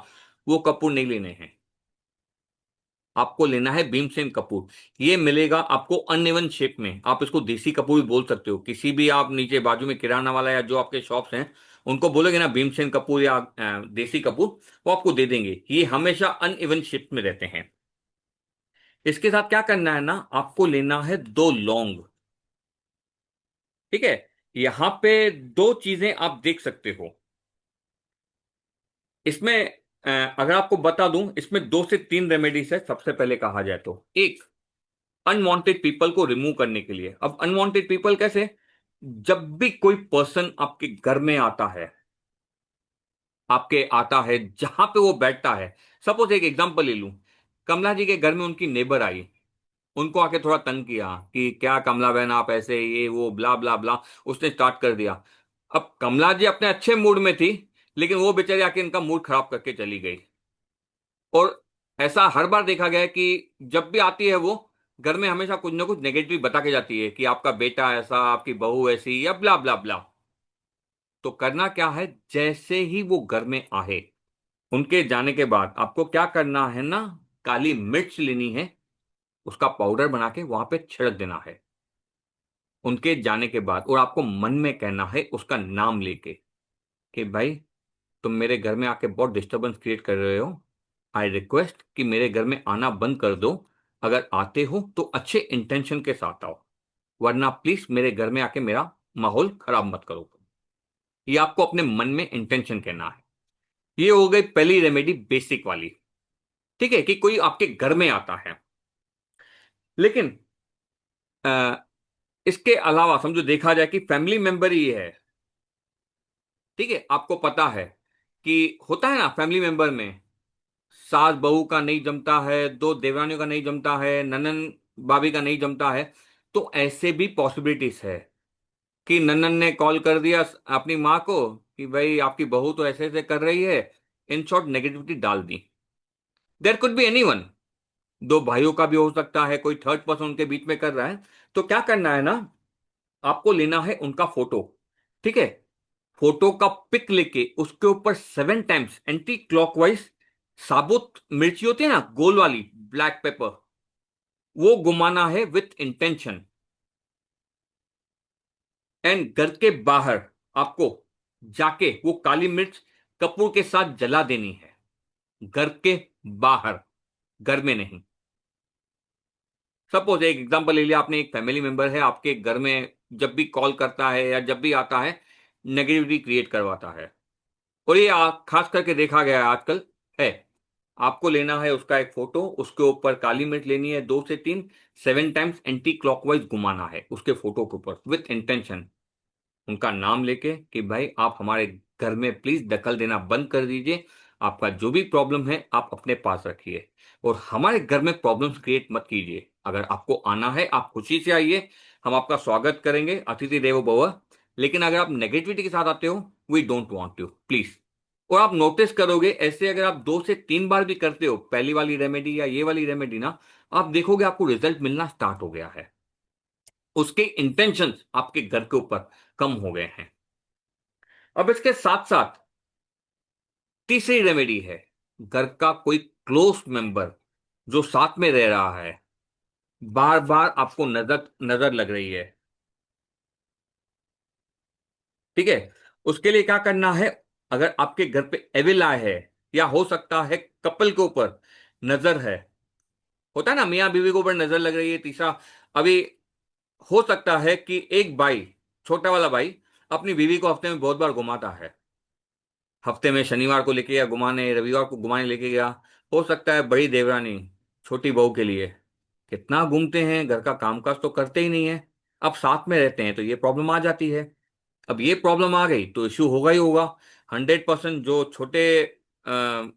वो कपूर नहीं लेने हैं, आपको लेना है भीमसेन कपूर। ये मिलेगा आपको अनइवन शेप में, आप इसको देसी कपूर भी बोल सकते हो। किसी भी आप नीचे बाजू में किराना वाला या जो आपके शॉप्स हैं, उनको बोलोगे ना भीमसेन कपूर या देसी कपूर, वो आपको दे देंगे। ये हमेशा अनइवन शेप में रहते हैं। इसके साथ क्या करना है ना, आपको लेना है 2 लौंग। ठीक है, यहां पे 2 चीजें आप देख सकते हो इसमें। अगर आपको बता दूं, इसमें 2 से 3 रेमेडीज है। सबसे पहले कहा जाए तो, एक, अनवांटेड पीपल को रिमूव करने के लिए। अब अनवांटेड पीपल कैसे? जब भी कोई पर्सन आपके घर में आता है, जहां पे वो बैठता है, सपोज एक एग्जांपल ले लूं, कमला जी के घर में उनकी नेबर आई, उनको आके थोड़ा तंग किया कि क्या कमला बहन आप ऐसे, ये वो ब्ला ब्ला ब्ला, उसने स्टार्ट कर दिया। अब कमला जी अपने अच्छे मूड में थी, लेकिन वो बेचारी आके इनका मूड खराब करके चली गई। और ऐसा हर बार देखा गया है कि जब भी आती है वो, घर में हमेशा कुछ ना कुछ नेगेटिव बता के जाती है कि आपका बेटा ऐसा, आपकी बहू ऐसी, या ब्ला ब्ला ब्ला। तो करना क्या है, जैसे ही वो घर में आए, उनके जाने के बाद आपको क्या करना है ना, काली मिर्च लेनी है, उसका पाउडर बना के वहां पे छिड़क देना है उनके जाने के बाद। और आपको मन में कहना है उसका नाम लेके कि भाई, तुम मेरे घर में आके बहुत डिस्टरबेंस क्रिएट कर रहे हो, आई रिक्वेस्ट कि मेरे घर में आना बंद कर दो। अगर आते हो तो अच्छे इंटेंशन के साथ आओ, वरना प्लीज मेरे घर में आके मेरा माहौल खराब मत करो। ये आपको अपने मन में इंटेंशन कहना है। ये हो गई पहली रेमेडी, बेसिक वाली। ठीक है, कि कोई आपके घर में आता है। लेकिन अ, इसके अलावा समझो, देखा जाए कि फैमिली मेंबर ही है, ठीक है, आपको पता है कि होता है ना फैमिली मेंबर में, सास बहू का नहीं जमता है, दो देवरानियों का नहीं जमता है, ननन भाभी का नहीं जमता है। तो ऐसे भी पॉसिबिलिटीज है कि ननन ने कॉल कर दिया अपनी माँ को कि भाई आपकी बहू तो ऐसे ऐसे कर रही है, इन शॉर्ट नेगेटिविटी डाल दी। देयर कुड बी एनीवन, दो भाइयों का भी हो सकता है, कोई थर्ड पर्सन उनके बीच में कर रहा है। तो क्या करना है ना, आपको लेना है उनका फोटो। ठीक है, फोटो का पिक लेके उसके ऊपर 7 टाइम्स एंटी क्लॉकवाइज साबुत मिर्ची होती है ना, गोल वाली, ब्लैक पेपर, वो घुमाना है विथ इंटेंशन। एंड घर के बाहर आपको जाके वो काली मिर्च कपूर के साथ जला देनी है, घर के बाहर, घर में नहीं। सपोज एक एग्जांपल ले लिया आपने, एक फैमिली मेंबर है आपके घर में, जब भी कॉल करता है या जब भी आता है, नेगेटिविटी क्रिएट करवाता है। और ये खास करके देखा गया है आजकल है। आपको लेना है उसका एक फोटो, उसके ऊपर काली मिर्च लेनी है 2 से 3, 7 टाइम्स एंटी क्लॉकवाइज घुमाना है उसके फोटो के ऊपर विथ इंटेंशन, उनका नाम लेके कि भाई आप हमारे घर में प्लीज दखल देना बंद कर दीजिए, आपका जो भी प्रॉब्लम है आप अपने पास रखिए, और हमारे घर में प्रॉब्लम्स क्रिएट मत कीजिए। अगर आपको आना है आप खुशी से आइए, हम आपका स्वागत करेंगे, अतिथि देवो भव। लेकिन अगर आप नेगेटिविटी के साथ आते हो, we don't want you, please. और आप नोटिस करोगे ऐसे अगर आप 2 से 3 बार भी करते हो पहली वाली रेमेडी या ये वाली रेमेडी ना, आप देखोगे आपको रिजल्ट मिलना स्टार्ट हो गया है। उसके इंटेंशंस आपके घर के ऊपर कम हो गए हैं। अब इसके साथ साथ तीसरी रेमेडी है। घर का कोई क्लोज मेंबर जो साथ में रह रहा है, बार बार आपको नजर नजर लग रही है, ठीक है, उसके लिए क्या करना है। अगर आपके घर पे एविल आय है, या हो सकता है कपल के ऊपर नजर है, होता है ना मियां बीवी के ऊपर नजर लग रही है तीसरा। अभी हो सकता है कि एक भाई, छोटा वाला भाई, अपनी बीवी को हफ्ते में बहुत बार घुमाता है। हफ्ते में शनिवार को लेके गया घुमाने, रविवार को घुमाने लेके गया। हो सकता है बड़ी देवरानी छोटी बहू के लिए कितना घूमते हैं, घर का कामकाज तो करते ही नहीं है। अब साथ में रहते हैं तो ये प्रॉब्लम आ जाती है। अब ये प्रॉब्लम आ गई तो इश्यू होगा ही होगा। 100% जो अ,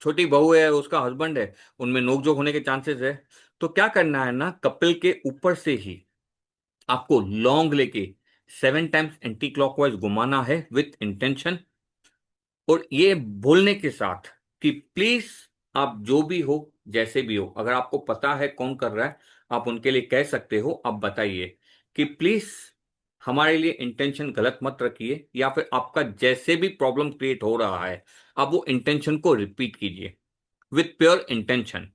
छोटी बहू है उसका हस्बैंड है, उनमें नोकझोंक होने के चांसेस है। तो क्या करना है ना, कपल के ऊपर से ही आपको लॉन्ग लेके 7 टाइम्स एंटी क्लॉकवाइज घुमाना है विथ इंटेंशन। और ये बोलने के साथ कि प्लीज, आप जो भी हो, जैसे भी हो, अगर आपको पता है कौन कर रहा है, आप उनके लिए कह सकते हो, आप बताइए कि प्लीज हमारे लिए इंटेंशन गलत मत रखिए, या फिर आपका जैसे भी प्रॉब्लम क्रिएट हो रहा है, आप वो इंटेंशन को रिपीट कीजिए विथ प्योर इंटेंशन।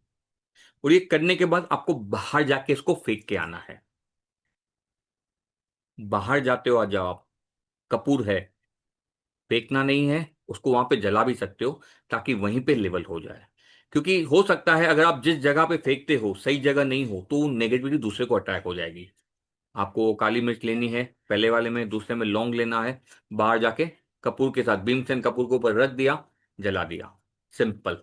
और ये करने के बाद आपको बाहर जाके इसको फेंक के आना है। बाहर जाते हो, आ जाओ आप, कपूर है, फेंकना नहीं है, उसको वहां पे जला भी सकते हो ताकि वहीं पे लेवल हो जाए। क्योंकि हो सकता है अगर आप जिस जगह पे फेंकते हो सही जगह नहीं हो तो नेगेटिविटी दूसरे को अट्रैक्ट हो जाएगी। आपको काली मिर्च लेनी है पहले वाले में, दूसरे में लौंग लेना है, बाहर जाके कपूर के साथ भीमसेन कपूर के ऊपर रख दिया, जला दिया, सिंपल।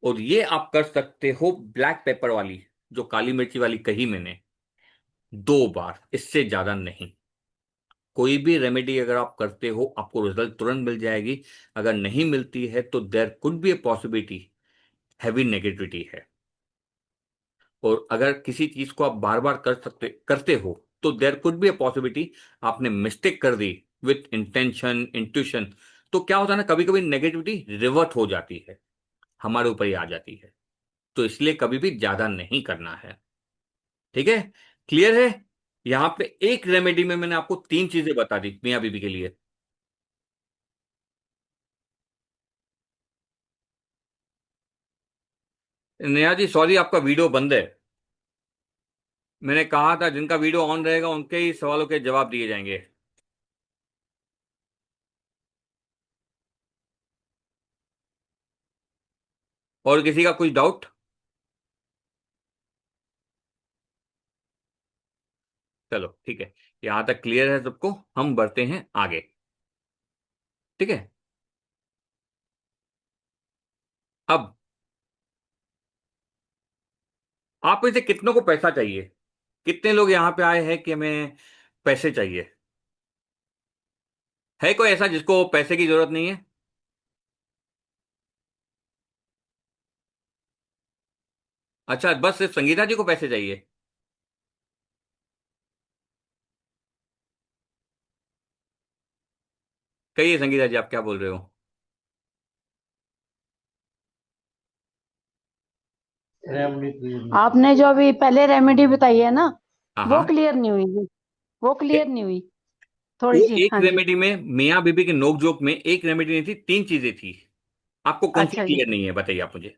और ये आप कर सकते हो ब्लैक पेपर वाली, जो काली मिर्ची वाली कही मैंने, 2 बार, इससे ज्यादा नहीं। कोई भी रेमेडी अगर आप करते हो आपको रिजल्ट तुरंत मिल जाएगी। अगर नहीं मिलती है तो there could be a possibility heavy negativity है। और अगर किसी चीज को आप बार बार कर सकते करते हो तो there could be a possibility आपने मिस्टेक कर दी विथ इंटेंशन इंट्यूशन। तो क्या होता है ना, कभी कभी नेगेटिविटी रिवर्ट हो जाती है, हमारे ऊपर ही आ जाती है। तो इसलिए कभी भी ज्यादा नहीं करना है, ठीक है। क्लियर है। यहां पे एक रेमेडी में मैंने आपको 3 चीजें बता दी मियां बीबी के लिए। नेहा जी सॉरी, आपका वीडियो बंद है। मैंने कहा था जिनका वीडियो ऑन रहेगा उनके ही सवालों के जवाब दिए जाएंगे। और किसी का कुछ डाउट? चलो ठीक है, यहां तक क्लियर है सबको, हम बढ़ते हैं आगे, ठीक है। अब आप में से कितनों को पैसा चाहिए? कितने लोग यहां पे आए हैं कि हमें पैसे चाहिए? है कोई ऐसा जिसको पैसे की जरूरत नहीं है? अच्छा, बस सिर्फ संगीता जी को पैसे चाहिए? कहिए संगीता जी, आप क्या बोल रहे हो? आपने जो अभी पहले रेमेडी बताई है ना, हाँ वो हाँ। क्लियर नहीं हुई जी। वो क्लियर नहीं हुई वो थोड़ी सी। एक हाँ जी। रेमेडी में, मियाँ बीबी के नोक जोक में एक रेमेडी नहीं थी, 3 चीजें थी। आपको कौन सी अच्छा जी। क्लियर नहीं है बताइए आप मुझे।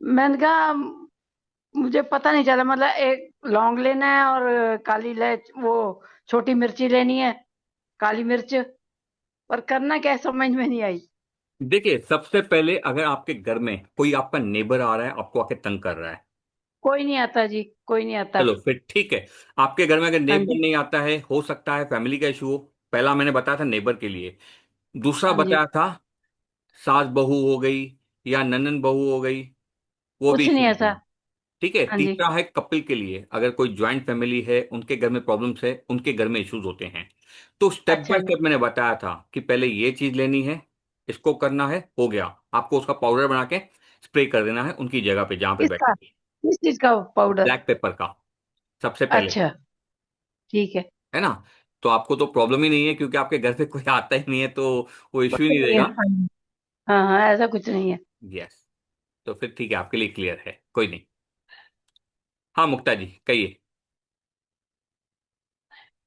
मैंने कहा मुझे पता नहीं चला, मतलब एक लौंग लेना है और काली इलायच वो छोटी मिर्ची लेनी है, काली मिर्च, पर करना क्या है समझ में नहीं आई। देखिए, सबसे पहले अगर आपके घर में कोई आपका नेबर आ रहा है, आपको आके तंग कर रहा है, कोई नहीं आता जी, कोई नहीं आता। चलो फिर ठीक है। आपके घर में अगर हाँ नेबर जी। नहीं आता है, हो सकता है फैमिली का इशू हो। पहला मैंने बताया था नेबर के लिए। दूसरा हाँ जी। बताया था सास बहू हो गई या ननन बहू हो गई, वो भी कुछ नहीं इशू ऐसा। नहीं है, ठीक है। हाँ जी। तीसरा है कपिल के लिए, अगर कोई ज्वाइंट फैमिली है, उनके घर में प्रॉब्लम्स है, उनके घर में इश्यूज होते हैं। तो स्टेप अच्छा बाय जी। स्टेप मैंने बताया था कि पहले ये चीज लेनी है, इसको करना है, हो गया। आपको उसका पाउडर बना के स्प्रे कर देना है उनकी जगह पे जहां पे किसका? बैठे, किस चीज का पाउडर? ब्लैक पेपर का, सबसे पहले, अच्छा। ठीक है। है ना। तो आपको तो प्रॉब्लम ही नहीं है, क्योंकि आपके घर पे कोई आता ही नहीं है, तो वो इश्यू ही कुछ नहीं नहीं है, रहेगा। हाँ। हाँ हाँ, ऐसा कुछ नहीं है। यस। तो फिर ठीक है, आपके लिए क्लियर है, कोई नहीं। हाँ मुक्ता जी कहिए।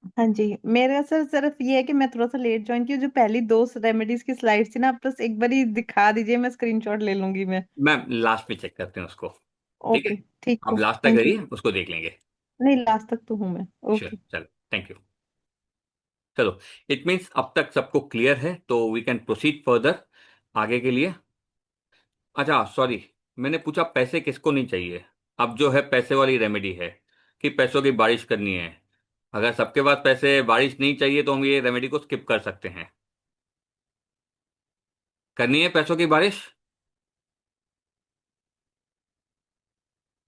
हाँ जी, मेरा सर सिर्फ ये है कि मैं थोड़ा सा लेट ज्वाइन की हूँ। जो पहली दो रेमेडीज की स्लाइड थी ना, आप बस एक बार ही दिखा दीजिए, मैं स्क्रीनशॉट ले लूंगी मैं। मैम लास्ट में चेक करते हैं उसको। ठीक है, ओके, ठीक आप है, लास्ट तक थैंक यू। करिए, उसको देख लेंगे। नहीं, लास्ट तक तो हूँ मैं। Sure, okay. चलो, थैंक यू। चलो, इट मीन्स अब तक सबको क्लियर है, तो वी कैन प्रोसीड फर्दर आगे के लिए। अच्छा सॉरी, मैंने पूछा पैसे किसको नहीं चाहिए। अब जो है पैसे वाली रेमेडी है कि पैसों की बारिश करनी है। अगर सबके पास पैसे बारिश नहीं चाहिए तो हम ये रेमेडी को स्किप कर सकते हैं। करनी है पैसों की बारिश,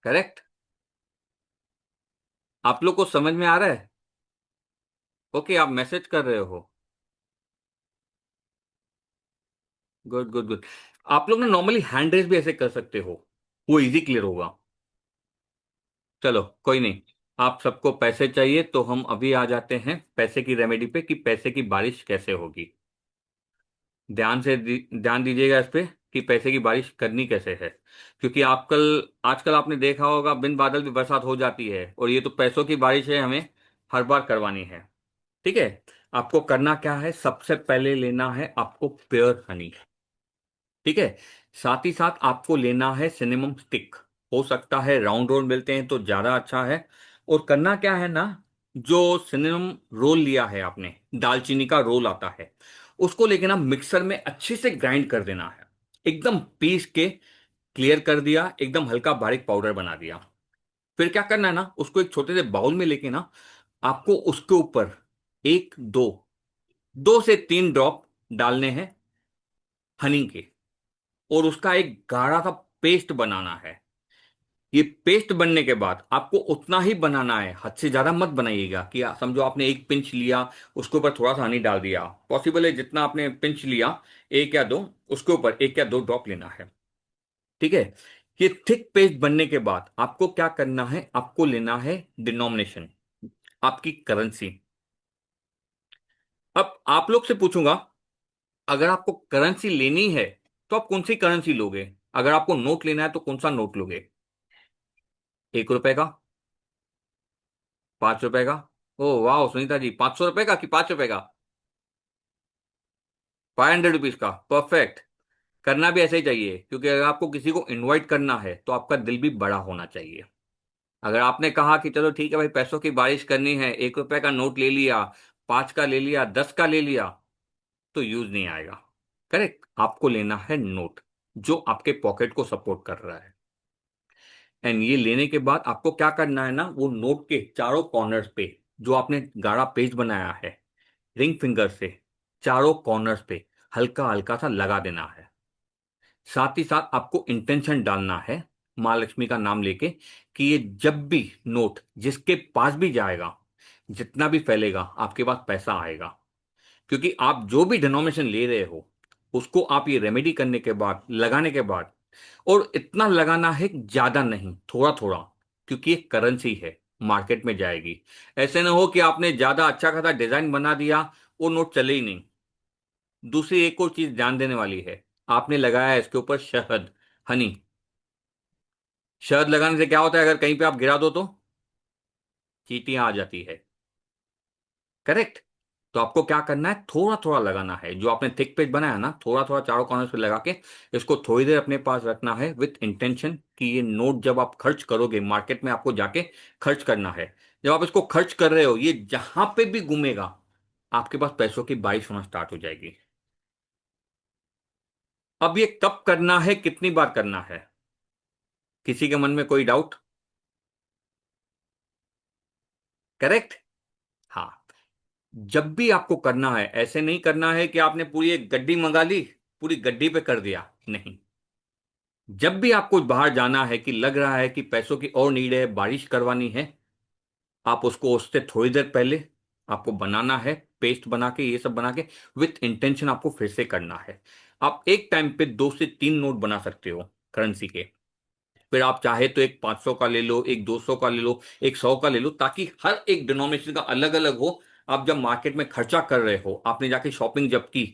करेक्ट? आप लोग को समझ में आ रहा है? ओके, आप मैसेज कर रहे हो। Good good good. आप लोग ना नॉर्मली हैंड रेस भी ऐसे कर सकते हो, वो इजी क्लियर होगा। चलो कोई नहीं, आप सबको पैसे चाहिए तो हम अभी आ जाते हैं पैसे की रेमेडी पे कि पैसे की बारिश कैसे होगी। ध्यान दीजिएगा इस पे कि पैसे की बारिश करनी कैसे है। क्योंकि आजकल आपने देखा होगा बिन बादल भी बरसात हो जाती है, और ये तो पैसों की बारिश है, हमें हर बार करवानी है। ठीक है, आपको करना क्या है, सबसे पहले लेना है आपको प्योर हनी। ठीक है, साथ ही साथ आपको लेना है सिनेमम स्टिक। हो सकता है राउंड रोल मिलते हैं तो ज्यादा अच्छा है। और करना क्या है ना, जो सिनेमम रोल लिया है आपने, दालचीनी का रोल आता है, उसको लेके ना मिक्सर में अच्छे से ग्राइंड कर देना है। एकदम पीस के क्लियर कर दिया, एकदम हल्का बारीक पाउडर बना दिया। फिर क्या करना है ना, उसको एक छोटे से बाउल में लेके ना, आपको उसके ऊपर एक दो 2 से 3 ड्रॉप डालने हैं हनी के, और उसका एक गाढ़ा सा पेस्ट बनाना है। ये पेस्ट बनने के बाद आपको उतना ही बनाना है, हद से ज्यादा मत बनाइएगा कि समझो आपने एक पिंच लिया, उसके ऊपर थोड़ा सा हनी डाल दिया। पॉसिबल है जितना आपने पिंच लिया, एक या दो, उसके ऊपर 1 या 2 ड्रॉप लेना है। ठीक है, ये थिक पेस्ट बनने के बाद आपको क्या करना है, आपको लेना है डिनोमिनेशन, आपकी करेंसी। अब आप लोग से पूछूंगा, अगर आपको करेंसी लेनी है तो आप कौन सी करेंसी लोगे? अगर आपको नोट लेना है तो कौन सा नोट लोगे? 1 रुपए का, 5 रुपए का? ओ वाह सुनीता जी, 500 रुपए का कि 5 रुपए का? 500 रुपीज का, परफेक्ट। करना भी ऐसे ही चाहिए, क्योंकि अगर आपको किसी को इनवाइट करना है तो आपका दिल भी बड़ा होना चाहिए। अगर आपने कहा कि चलो ठीक है भाई, पैसों की बारिश करनी है, 1 रुपए का नोट ले लिया, 5 का ले लिया, 10 का ले लिया, तो यूज नहीं आएगा। करेक्ट, आपको लेना है नोट जो आपके पॉकेट को सपोर्ट कर रहा है। एंड ये लेने के बाद आपको क्या करना है ना, वो नोट के चारों कॉर्नर्स पे जो आपने गाढ़ा पेज बनाया है, रिंग फिंगर से चारों कॉर्नर्स पे हल्का हल्का सा लगा देना है। साथ ही साथ आपको इंटेंशन डालना है, माँ लक्ष्मी का नाम लेके, कि ये जब भी नोट जिसके पास भी जाएगा, जितना भी फैलेगा, आपके पास पैसा आएगा। क्योंकि आप जो भी डिनोमिनेशन ले रहे हो, उसको आप ये रेमेडी करने के बाद, लगाने के बाद, और इतना लगाना है ज्यादा नहीं, थोड़ा थोड़ा, क्योंकि ये करेंसी है, मार्केट में जाएगी। ऐसे ना हो कि आपने ज्यादा अच्छा खासा डिजाइन बना दिया, वो नोट चले ही नहीं। दूसरी एक और चीज ध्यान देने वाली है, आपने लगाया है इसके ऊपर शहद, हनी। शहद लगाने से क्या होता है, अगर कहीं पे आप गिरा दो तो चींटियां आ जाती है। करेक्ट, तो आपको क्या करना है, थोड़ा थोड़ा लगाना है। जो आपने थिक पेज बनाया ना, थोड़ा थोड़ा चारों कॉर्नर पे लगा के इसको थोड़ी देर अपने पास रखना है, विथ इंटेंशन कि ये नोट जब आप खर्च करोगे, मार्केट में आपको जाके खर्च करना है। जब आप इसको खर्च कर रहे हो, ये जहां पे भी घूमेगा, आपके पास पैसों की बारिश होना स्टार्ट हो जाएगी। अब ये कब करना है, कितनी बार करना है? किसी के मन में कोई डाउट? करेक्ट, हाँ। जब भी आपको करना है, ऐसे नहीं करना है कि आपने पूरी एक गड्डी मंगा ली, पूरी गड्डी पे कर दिया, नहीं। जब भी आपको बाहर जाना है कि लग रहा है कि पैसों की और नीड है, बारिश करवानी है, आप उसको उससे थोड़ी देर पहले आपको बनाना है, पेस्ट बना के, ये सब बना के, विथ इंटेंशन आपको फिर से करना है। आप एक टाइम पे 2 से 3 नोट बना सकते हो करेंसी के। फिर आप चाहे तो एक 500 का ले लो, एक 200 का ले लो, एक 100 का ले लो, ताकि हर एक डिनोमिनेशन का अलग अलग हो, आप जब मार्केट में खर्चा कर रहे हो, आपने जाके शॉपिंग जब की,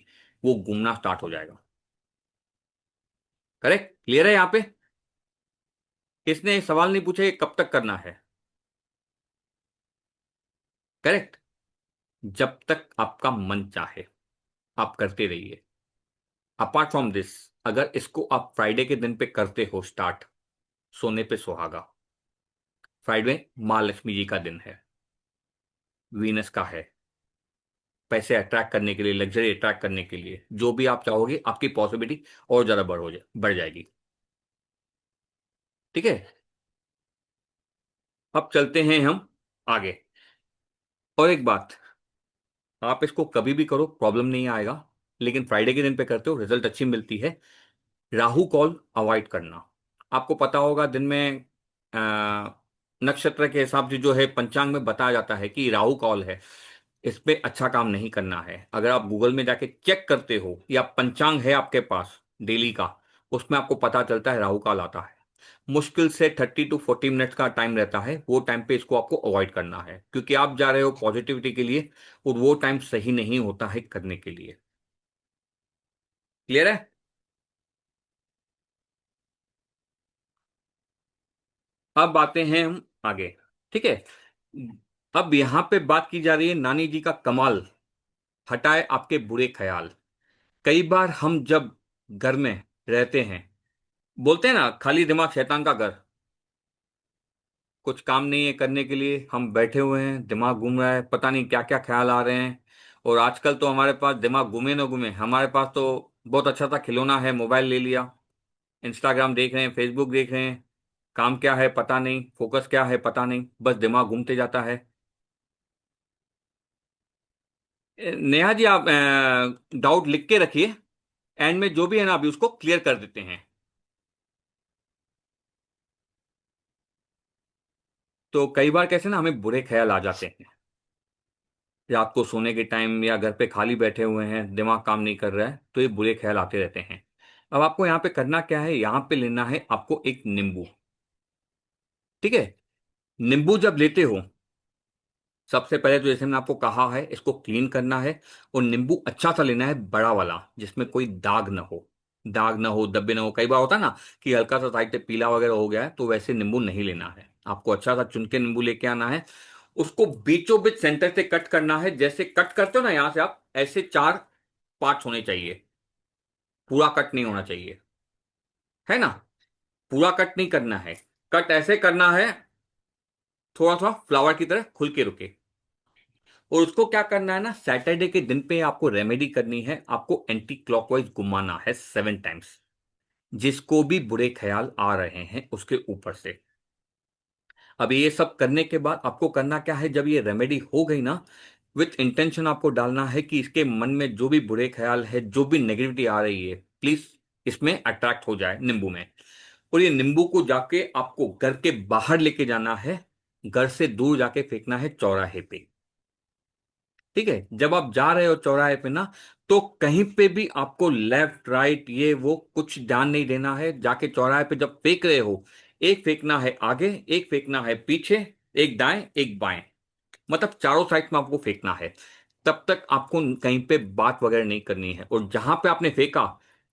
वो घूमना स्टार्ट हो जाएगा। करेक्ट? क्लियर है यहाँ पे? किसने सवाल नहीं पूछे कब तक करना है? करेक्ट? जब तक आपका मन चाहे आप करते रहिए। अपार्ट फ्रॉम दिस, अगर इसको आप फ्राइडे के दिन पे करते हो स्टार्ट, सोने पे सुहागा। फ्राइडे माँ लक्ष्मी जी का दिन है, वीनस का है। पैसे अट्रैक्ट करने के लिए, लग्जरी अट्रैक्ट करने के लिए, जो भी आप चाहोगे, आपकी पॉसिबिलिटी और ज्यादा बढ़ जाएगी। ठीक है? अब चलते हैं हम आगे। और एक बात, आप इसको कभी भी करो, प्रॉब्लम नहीं आएगा, लेकिन फ्राइडे के दिन पे करते हो, रिजल्ट अच्छी मिलती है। राहु कॉल अवॉइड करना। आपको पता होगा दिन में नक्षत्र के हिसाब से जो है पंचांग में बताया जाता है कि राहु कॉल है, इस पे अच्छा काम नहीं करना है। अगर आप गूगल में जाके चेक करते हो या पंचांग है आपके पास डेली का, उसमें आपको पता चलता है राहु काल आता है। मुश्किल से 30 to 40 मिनट्स का टाइम रहता है, वो टाइम पे इसको आपको अवॉइड करना है, क्योंकि आप जा रहे हो पॉजिटिविटी के लिए और वो टाइम सही नहीं होता है करने के लिए। क्लियर है? अब आते हैं हम आगे। ठीक है? अब यहां पे बात की जा रही है नानी जी का कमाल, हटाए आपके बुरे ख्याल। कई बार हम जब घर में रहते हैं, बोलते हैं ना खाली दिमाग शैतान का घर। कुछ काम नहीं है करने के लिए, हम बैठे हुए हैं, दिमाग घूम रहा है, पता नहीं क्या क्या ख्याल आ रहे हैं। और आजकल तो हमारे पास दिमाग घूमे ना घूमे, हमारे पास तो बहुत अच्छा सा खिलौना है, मोबाइल ले लिया, इंस्टाग्राम देख रहे हैं, फेसबुक देख रहे हैं। काम क्या है पता नहीं, फोकस क्या है पता नहीं, बस दिमाग घूमते जाता है। नेहा जी, आप डाउट लिख के रखिए, एंड में जो भी है ना अभी उसको क्लियर कर देते हैं। तो कई बार कैसे ना हमें बुरे ख्याल आ जाते हैं, रात को सोने के टाइम या घर पे खाली बैठे हुए हैं, दिमाग काम नहीं कर रहा है, तो ये बुरे ख्याल आते रहते हैं। अब आपको यहाँ पे करना क्या है, यहाँ पे लेना है आपको एक नींबू। ठीक है? नींबू जब लेते हो, सबसे पहले तो जैसे मैंने आपको कहा है, इसको क्लीन करना है। और नींबू अच्छा सा लेना है, बड़ा वाला, जिसमें कोई दाग ना हो, दाग ना हो, धब्बे ना हो। कई बार होता है ना कि हल्का सा साइड से पीला वगैरह हो गया है, तो वैसे नींबू नहीं लेना है आपको। अच्छा सा चुन के नींबू लेके आना है, उसको बीचों बीच सेंटर से कट करना है। जैसे कट करते हो ना यहां से, आप ऐसे 4 पार्ट्स होने चाहिए, पूरा कट नहीं होना चाहिए, है ना? पूरा कट नहीं करना है, कट ऐसे करना है, थोड़ा थोड़ा फ्लावर की तरह खुल के रुके। और उसको क्या करना है ना, सैटरडे के दिन पे आपको रेमेडी करनी है, आपको एंटी क्लॉकवाइज घुमाना है 7 टाइम्स, जिसको भी बुरे ख्याल आ रहे हैं उसके ऊपर से। अब ये सब करने के बाद आपको करना क्या है, जब ये रेमेडी हो गई ना, विथ इंटेंशन आपको डालना है कि इसके मन में जो भी बुरे ख्याल है, जो भी नेगेटिविटी आ रही है, प्लीज इसमें अट्रैक्ट हो जाए नींबू में। और ये नींबू को जाके आपको घर के बाहर लेके जाना है, घर से दूर जाके फेंकना है चौराहे पे। ठीक है? जब आप जा रहे हो चौराहे पे ना, तो कहीं पे भी आपको लेफ्ट राइट ये वो कुछ ध्यान नहीं देना है। जाके चौराहे पे जब फेंक रहे हो, एक फेंकना है आगे, एक फेंकना है पीछे, एक दाएं एक बाएं, मतलब चारों साइड में आपको फेंकना है। तब तक आपको कहीं पे बात वगैरह नहीं करनी है। और जहां पे आपने फेंका,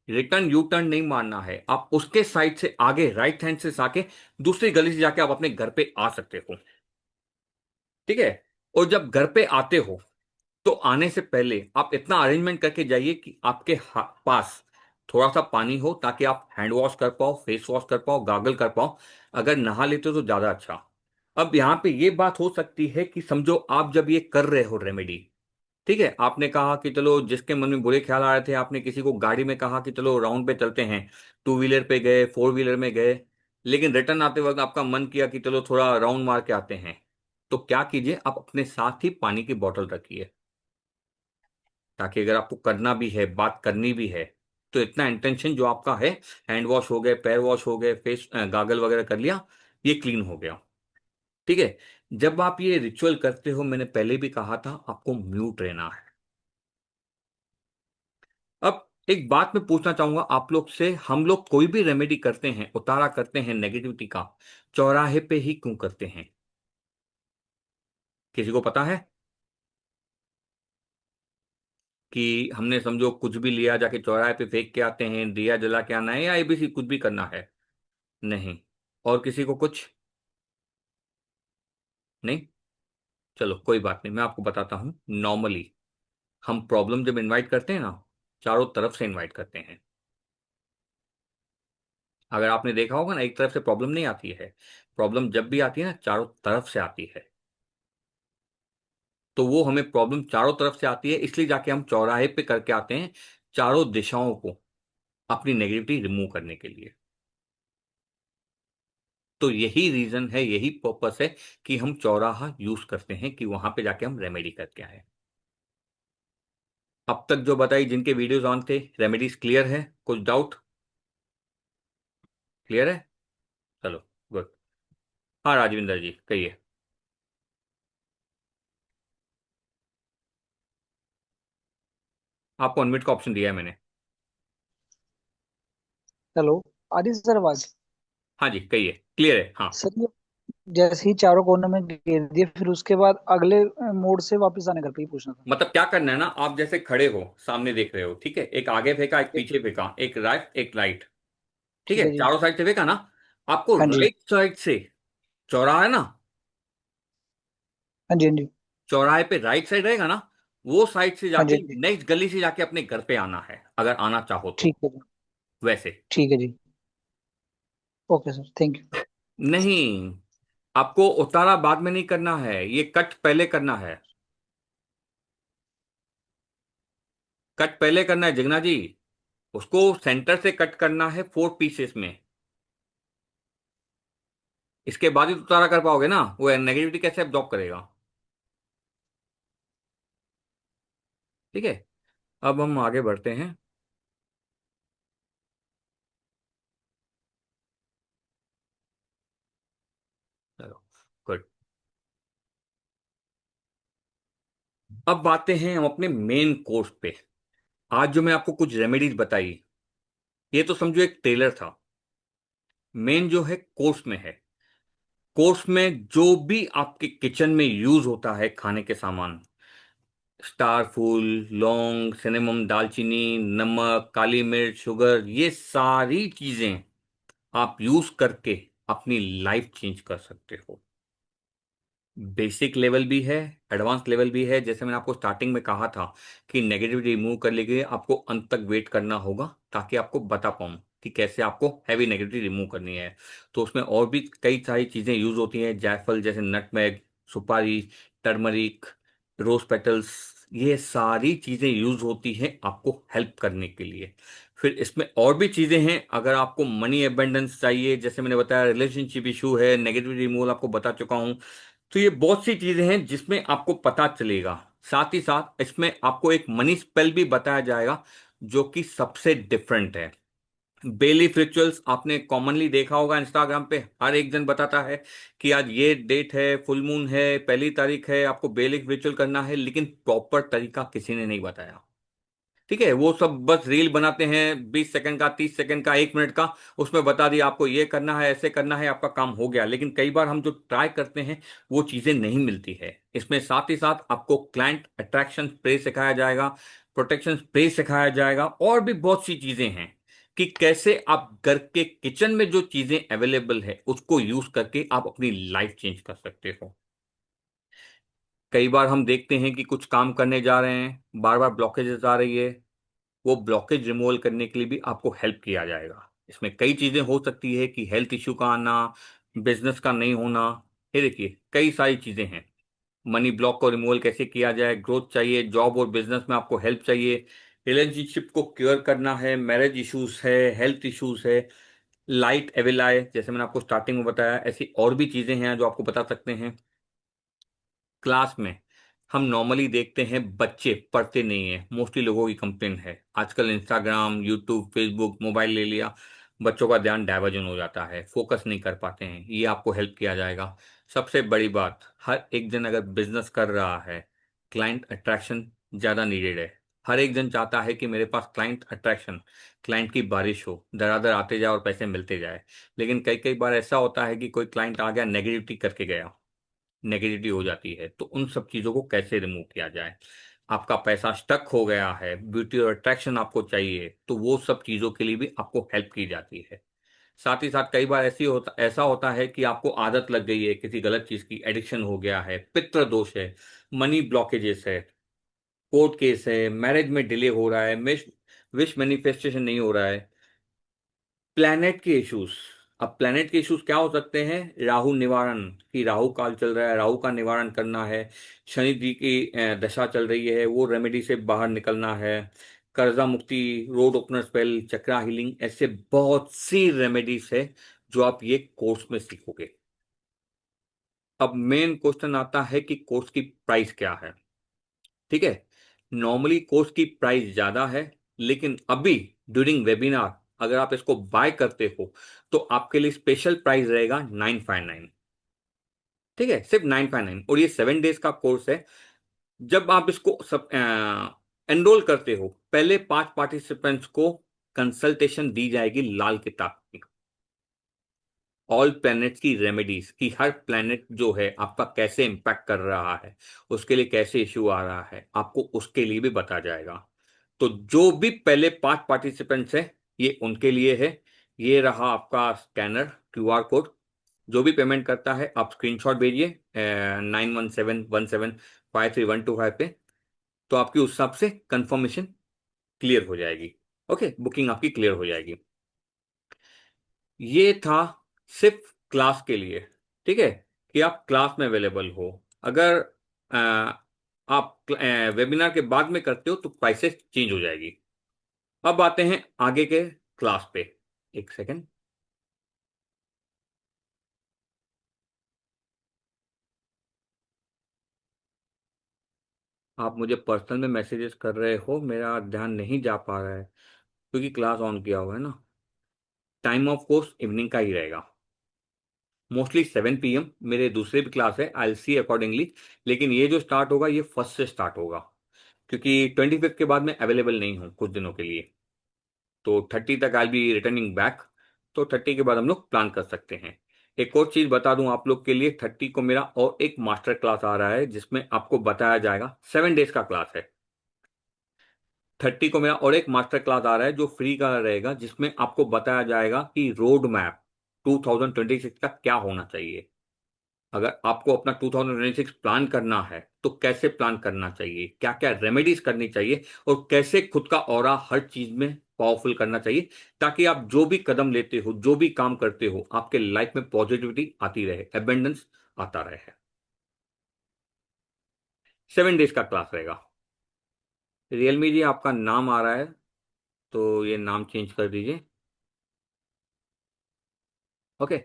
रिटर्न यू टर्न नहीं मारना है, आप उसके साइड से आगे राइट हैंड से आके दूसरी गली से जाके आप अपने घर पे आ सकते हो। ठीक है? और जब घर पे आते हो, तो आने से पहले आप इतना अरेंजमेंट करके जाइए कि आपके पास थोड़ा सा पानी हो, ताकि आप हैंड वॉश कर पाओ, फेस वॉश कर पाओ, गागल कर पाओ। अगर नहा लेते हो तो ज्यादा अच्छा। अब यहाँ पे ये बात हो सकती है कि समझो आप जब ये कर रहे हो रेमेडी, ठीक है, आपने कहा कि चलो, जिसके मन में बुरे ख्याल आ रहे थे, आपने किसी को गाड़ी में कहा कि चलो राउंड पे चलते हैं, 2 व्हीलर पे गए, 4 व्हीलर में गए, लेकिन रिटर्न आते वक्त आपका मन किया कि चलो थोड़ा राउंड मार के आते हैं। तो क्या कीजिए, आप अपने साथ ही पानी की बोतल रखिए, ताकि अगर आपको करना भी है, बात करनी भी है, तो इतना इंटेंशन जो आपका है, हैंड वॉश हो गए, पैर वॉश हो गए, फेस गागल वगैरह कर लिया, ये क्लीन हो गया। ठीक है? जब आप ये रिचुअल करते हो, मैंने पहले भी कहा था, आपको म्यूट रहना है। अब एक बात मैं पूछना चाहूंगा आप लोग से, हम लोग कोई भी रेमेडी करते हैं, उतारा करते हैं नेगेटिविटी का, चौराहे पे ही क्यों करते हैं? किसी को पता है? कि हमने समझो कुछ भी लिया, जाके चौराहे पे फेंक के आते हैं, दिया जला के आना है, या एबीसी कुछ भी करना है? नहीं। और किसी को कुछ? नहीं। चलो कोई बात नहीं, मैं आपको बताता हूँ। नॉर्मली हम प्रॉब्लम जब इनवाइट करते हैं ना, चारों तरफ से इनवाइट करते हैं। अगर आपने देखा होगा ना, एक तरफ से प्रॉब्लम नहीं आती है। प्रॉब्लम जब भी आती है ना, चारों तरफ से आती है। तो वो हमें प्रॉब्लम चारों तरफ से आती है, इसलिए जाके हम चौराहे पे करके आते हैं, चारों दिशाओं को अपनी नेगेटिविटी रिमूव करने के लिए। तो यही रीजन है, यही पर्पस है कि हम चौराहा यूज करते हैं, कि वहां पे जाके हम रेमेडी करके आए। अब तक जो बताई, जिनके वीडियोस ऑन थे, रेमेडीज क्लियर है? कुछ डाउट? क्लियर है? चलो, गुड। हाँ राजविंदर जी कहिए। आपको अनम्यूट का ऑप्शन दिया है मैंने। हेलो। आ रही है सर आवाज? हाँ जी कहिए, क्लियर है हाँ। सर ये जैसे ही चारों कोनों में घेर दिए, फिर उसके बाद अगले मोड़ से वापस आने का ही पूछना था। मतलब क्या करना है ना, आप जैसे खड़े हो, सामने देख रहे हो, ठीक है, एक आगे फेंका, एक ठीक पीछे फेंका, एक राइट एक राइट, ठीक ठीक है, है जी। चारों साइड से फेंका ना। आपको हाँ जी। राइट साइड से, चौराहा है ना, हाँ जी। हाँ जी। चौराहे पे राइट साइड रहेगा ना, वो साइड से हाँ जी। जाके हाँ जी। नेक्स्ट गली से जाके अपने घर पे आना है, अगर आना चाहो तो। ठीक है जी। वैसे ठीक है जी। Okay sir, thank you. नहीं, आपको उतारा बाद में नहीं करना है, ये कट पहले करना है। कट पहले करना है जगना जी। उसको सेंटर से कट करना है 4 पीसेस में। इसके बाद ही तो उतारा कर पाओगे ना, वो नेगेटिविटी कैसे एब्जॉर्ब करेगा? ठीक है, अब हम आगे बढ़ते हैं। चलो, गुड। अब आते हैं हम अपने मेन कोर्स पे। आज जो मैं आपको कुछ रेमेडीज बताई, ये तो समझो एक ट्रेलर था। मेन जो है कोर्स में है। कोर्स में जो भी आपके किचन में यूज होता है, खाने के सामान, स्टार फूल, लौंग, सिनेमम, दालचीनी, नमक, काली मिर्च, शुगर, ये सारी चीजें आप यूज करके अपनी लाइफ चेंज कर सकते हो। बेसिक लेवल भी है, एडवांस लेवल भी है। जैसे मैंने आपको स्टार्टिंग में कहा था कि नेगेटिविटी रिमूव करने के लिए आपको अंत तक वेट करना होगा, ताकि आपको बता पाऊँ कि कैसे आपको हैवी नेगेटिविटी रिमूव करनी है। तो उसमें और भी कई सारी चीज़ें यूज होती हैं, जायफल जैसे, नटमेग, सुपारी, टर्मरिक, रोज पेटल्स, ये सारी चीज़ें यूज होती हैं आपको हेल्प करने के लिए। फिर इसमें और भी चीज़ें हैं, अगर आपको मनी एबंडेंस चाहिए, जैसे मैंने बताया रिलेशनशिप इशू है, नेगेटिविटी रिमूवल आपको बता चुका हूँ। तो ये बहुत सी चीजें हैं जिसमें आपको पता चलेगा। साथ ही साथ इसमें आपको एक मनी स्पेल भी बताया जाएगा, जो कि सबसे डिफरेंट है। बेलीफ रिचुअल्स आपने कॉमनली देखा होगा इंस्टाग्राम पे, हर एक जन बताता है कि आज ये डेट है, फुल मून है, पहली तारीख है, आपको बेलीफ रिचुअल करना है, लेकिन प्रॉपर तरीका किसी ने नहीं बताया। ठीक है, वो सब बस रील बनाते हैं, 20 सेकंड का, 30 सेकंड का, 1 मिनट का, उसमें बता दिया आपको ये करना है, ऐसे करना है, आपका काम हो गया। लेकिन कई बार हम जो ट्राई करते हैं, वो चीजें नहीं मिलती है। इसमें साथ ही साथ आपको क्लाइंट अट्रैक्शन स्प्रे सिखाया जाएगा, प्रोटेक्शन स्प्रे सिखाया जाएगा, और भी बहुत सी चीजें हैं कि कैसे आप घर के किचन में जो चीजें अवेलेबल है, उसको यूज करके आप अपनी लाइफ चेंज कर सकते हो। कई बार हम देखते हैं कि कुछ काम करने जा रहे हैं, बार बार ब्लॉकेजेस आ रही है, वो ब्लॉकेज रिमूवल करने के लिए भी आपको हेल्प किया जाएगा। इसमें कई चीजें हो सकती है कि हेल्थ इश्यू का आना, बिजनेस का नहीं होना, ये देखिए कई सारी चीजें हैं। मनी ब्लॉक को रिमूवल कैसे किया जाए, ग्रोथ चाहिए, जॉब और बिजनेस में आपको हेल्प चाहिए, रिलेशनशिप को क्योर करना है, मैरिज इश्यूज है, हेल्थ इश्यूज है, लाइट एविल आए, जैसे मैंने आपको स्टार्टिंग में बताया, ऐसी और भी चीजें हैं जो आपको बता सकते हैं। क्लास में हम नॉर्मली देखते हैं बच्चे पढ़ते नहीं है, मोस्टली लोगों की कंप्लेन है। आजकल इंस्टाग्राम, यूट्यूब, फेसबुक, मोबाइल ले लिया, बच्चों का ध्यान डाइवर्जन हो जाता है, फोकस नहीं कर पाते हैं, ये आपको हेल्प किया जाएगा। सबसे बड़ी बात, हर एक जन अगर बिजनेस कर रहा है, क्लाइंट अट्रैक्शन ज़्यादा नीडेड है। हर एक जन चाहता है कि मेरे पास क्लाइंट अट्रैक्शन, क्लाइंट की बारिश हो, धड़ाधड़ आते जाए और पैसे मिलते जाए। लेकिन कई कई बार ऐसा होता है कि कोई क्लाइंट आ गया, नेगेटिविटी करके गया, नेगेटिविटी हो जाती है। तो उन सब चीज़ों को कैसे रिमूव किया जाए, आपका पैसा स्टक हो गया है, ब्यूटी और अट्रैक्शन आपको चाहिए, तो वो सब चीज़ों के लिए भी आपको हेल्प की जाती है। साथ ही साथ कई बार ऐसा होता है कि आपको आदत लग गई है किसी गलत चीज़ की, एडिक्शन हो गया है, पितृ दोष है, मनी ब्लॉकेजेस है, कोर्ट केस है, मैरिज में डिले हो रहा है, विश मैनिफेस्टेशन नहीं हो रहा है, प्लैनेट के इश्यूज। अब प्लैनेट के इश्यूज क्या हो सकते हैं? राहु निवारण, की राहु काल चल रहा है, राहु का निवारण करना है, शनि जी की दशा चल रही है, वो रेमेडी से बाहर निकलना है, कर्जा मुक्ति, रोड ओपनर स्पेल, चक्रा हीलिंग, ऐसे बहुत सी रेमेडीज है जो आप ये कोर्स में सीखोगे। अब मेन क्वेश्चन आता है कि कोर्स की प्राइस क्या है। ठीक है, नॉर्मली कोर्स की प्राइस ज्यादा है, लेकिन अभी ड्यूरिंग वेबिनार अगर आप इसको बाय करते हो तो आपके लिए स्पेशल प्राइस रहेगा 959। ठीक है, सिर्फ 959, और ये 7 डेज का कोर्स है। जब आप इसको सब एनरोल करते हो, पहले 5 पार्टिसिपेंट्स को कंसल्टेशन दी जाएगी लाल किताब की, ऑल प्लैनेट्स की रेमेडीज की, हर प्लैनेट जो है आपका कैसे इम्पैक्ट कर रहा है, उसके लिए कैसे इश्यू आ रहा है, आपको उसके लिए भी बता जाएगा। तो जो भी पहले 5 पार्टिसिपेंट्स हैं, ये उनके लिए है। ये रहा आपका स्कैनर, क्यूआर कोड। जो भी पेमेंट करता है आप स्क्रीनशॉट भेजिए 9171753125 पे, तो आपकी उस हिसाब से कंफर्मेशन क्लियर हो जाएगी। ओके, बुकिंग आपकी क्लियर हो जाएगी। ये था सिर्फ क्लास के लिए। ठीक है, कि आप क्लास में अवेलेबल हो। अगर अ, आप वेबिनार के बाद में करते हो तो प्राइसेस चेंज हो जाएगी। अब आते हैं आगे के क्लास पे। एक सेकंड, आप मुझे पर्सनल में मैसेजेस कर रहे हो, मेरा ध्यान नहीं जा पा रहा है क्योंकि क्लास ऑन किया हुआ है ना। टाइम ऑफ कोर्स इवनिंग का ही रहेगा, मोस्टली 7 PM। मेरे दूसरे भी क्लास है, आई सी अकॉर्डिंगली, लेकिन ये जो स्टार्ट होगा ये फर्स्ट से स्टार्ट होगा, क्योंकि 25 के बाद मैं अवेलेबल नहीं हूँ कुछ दिनों के लिए। तो 30 तक आई बी रिटर्निंग बैक, तो 30 के बाद हम लोग प्लान कर सकते हैं। एक और चीज बता दूं आप लोग के लिए, 30 को मेरा और एक मास्टर क्लास आ रहा है जिसमें आपको बताया जाएगा, 7 डेज का क्लास है। 30 को मेरा और एक मास्टर क्लास आ रहा है जो फ्री का रहेगा, जिसमें आपको बताया जाएगा कि रोड मैप 2026 का क्या होना चाहिए। अगर आपको अपना 2026 प्लान करना है तो कैसे प्लान करना चाहिए, क्या क्या रेमेडीज करनी चाहिए, और कैसे खुद का ऑरा हर चीज में पावरफुल करना चाहिए, ताकि आप जो भी कदम लेते हो, जो भी काम करते हो, आपके लाइफ में पॉजिटिविटी आती रहे, एबेंडेंस आता रहे। 7 डेज का क्लास रहेगा। रियलमी जी, आपका नाम आ रहा है तो ये नाम चेंज कर दीजिए। ओके,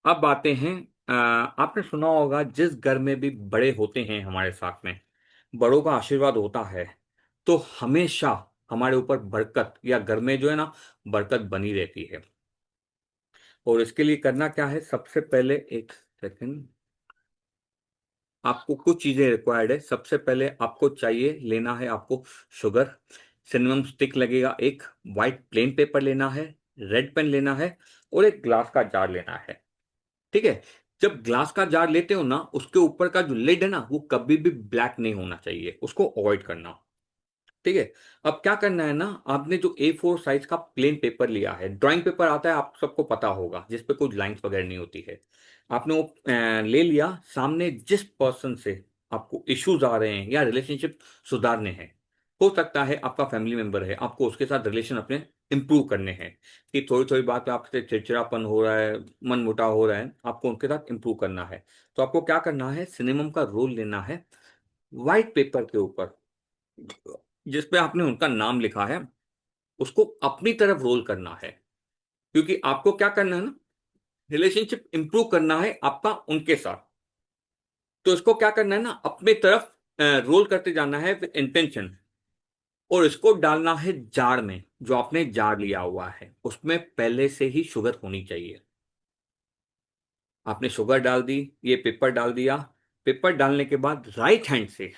अब बातें हैं, आपने सुना होगा जिस घर में भी बड़े होते हैं हमारे साथ में, बड़ों का आशीर्वाद होता है, तो हमेशा हमारे ऊपर बरकत, या घर में जो है ना, बरकत बनी रहती है। और इसके लिए करना क्या है? सबसे पहले एक सेकंड, आपको कुछ चीजें रिक्वायर्ड है। सबसे पहले आपको चाहिए, लेना है आपको शुगर, सिनेमम स्टिक लगेगा, एक वाइट प्लेन पेपर लेना है, रेड पेन लेना है, और एक ग्लास का जार लेना है। ठीक है, जब ग्लास का जार लेते हो ना, उसके ऊपर का जो लिड है ना, वो कभी भी ब्लैक नहीं होना चाहिए, उसको अवॉइड करना। ठीक है, अब क्या करना है ना, आपने जो A4 साइज का प्लेन पेपर लिया है, ड्राइंग पेपर आता है, आप सबको पता होगा, जिस पे कोई लाइंस वगैरह नहीं होती है, आपने वो ले लिया। सामने जिस पर्सन से आपको इश्यूज आ रहे हैं या रिलेशनशिप सुधारने हैं, हो सकता है आपका फैमिली मेंबर है, आपको उसके साथ रिलेशन अपने इंप्रूव करने हैं, कि थोड़ी थोड़ी बात पे आपसे चिड़चिड़ापन हो रहा है, मन मुटाव हो रहा है, आपको उनके साथ इंप्रूव करना है। तो आपको क्या करना है, सिनेमम का रोल लेना है, व्हाइट पेपर के ऊपर जिस पे आपने उनका नाम लिखा है, उसको अपनी तरफ रोल करना है। क्योंकि आपको क्या करना है ना, रिलेशनशिप इंप्रूव करना है आपका उनके साथ। तो इसको क्या करना है ना, अपनी तरफ रोल करते जाना है विद इंटेंशन, और इसको डालना है जार में। जो आपने जार लिया हुआ है उसमें पहले से ही शुगर होनी चाहिए। आपने शुगर डाल दी, ये पेपर डाल दिया। पेपर डालने के बाद राइट हैंड से,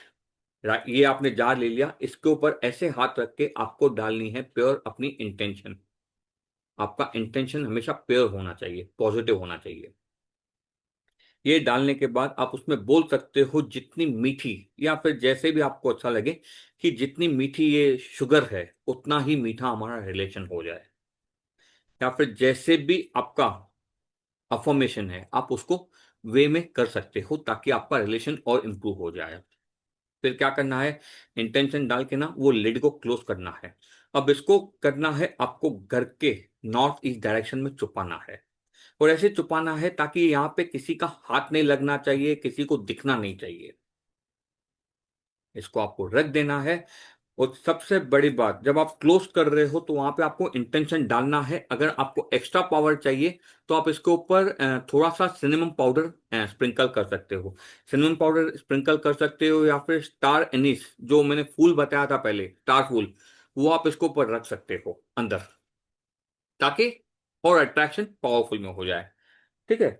ये आपने जार ले लिया, इसके ऊपर ऐसे हाथ रख के आपको डालनी है प्योर अपनी इंटेंशन। आपका इंटेंशन हमेशा प्योर होना चाहिए, पॉजिटिव होना चाहिए। ये डालने के बाद आप उसमें बोल सकते हो जितनी मीठी, या फिर जैसे भी आपको अच्छा लगे, कि जितनी मीठी ये शुगर है उतना ही मीठा हमारा रिलेशन हो जाए, या फिर जैसे भी आपका अफर्मेशन है आप उसको वे में कर सकते हो ताकि आपका रिलेशन और इम्प्रूव हो जाए। फिर क्या करना है, इंटेंशन डाल के ना वो लिड को क्लोज करना है। अब इसको करना है आपको घर के नॉर्थ ईस्ट डायरेक्शन में छुपाना है, और ऐसे छुपाना है ताकि यहाँ पे किसी का हाथ नहीं लगना चाहिए, किसी को दिखना नहीं चाहिए। इसको आपको रख देना है। और सबसे बड़ी बात, जब आप क्लोज कर रहे हो तो वहां पे आपको इंटेंशन डालना है। अगर आपको एक्स्ट्रा पावर चाहिए तो आप इसके ऊपर थोड़ा सा सिनेमम पाउडर स्प्रिंकल कर सकते हो। सिनेमम पाउडर स्प्रिंकल कर सकते हो, या फिर स्टार एनिस जो मैंने फूल बताया था पहले, स्टार फूल, वो आप इसके ऊपर रख सकते हो अंदर, ताकि और अट्रैक्शन पावरफुल में हो जाए। ठीक है।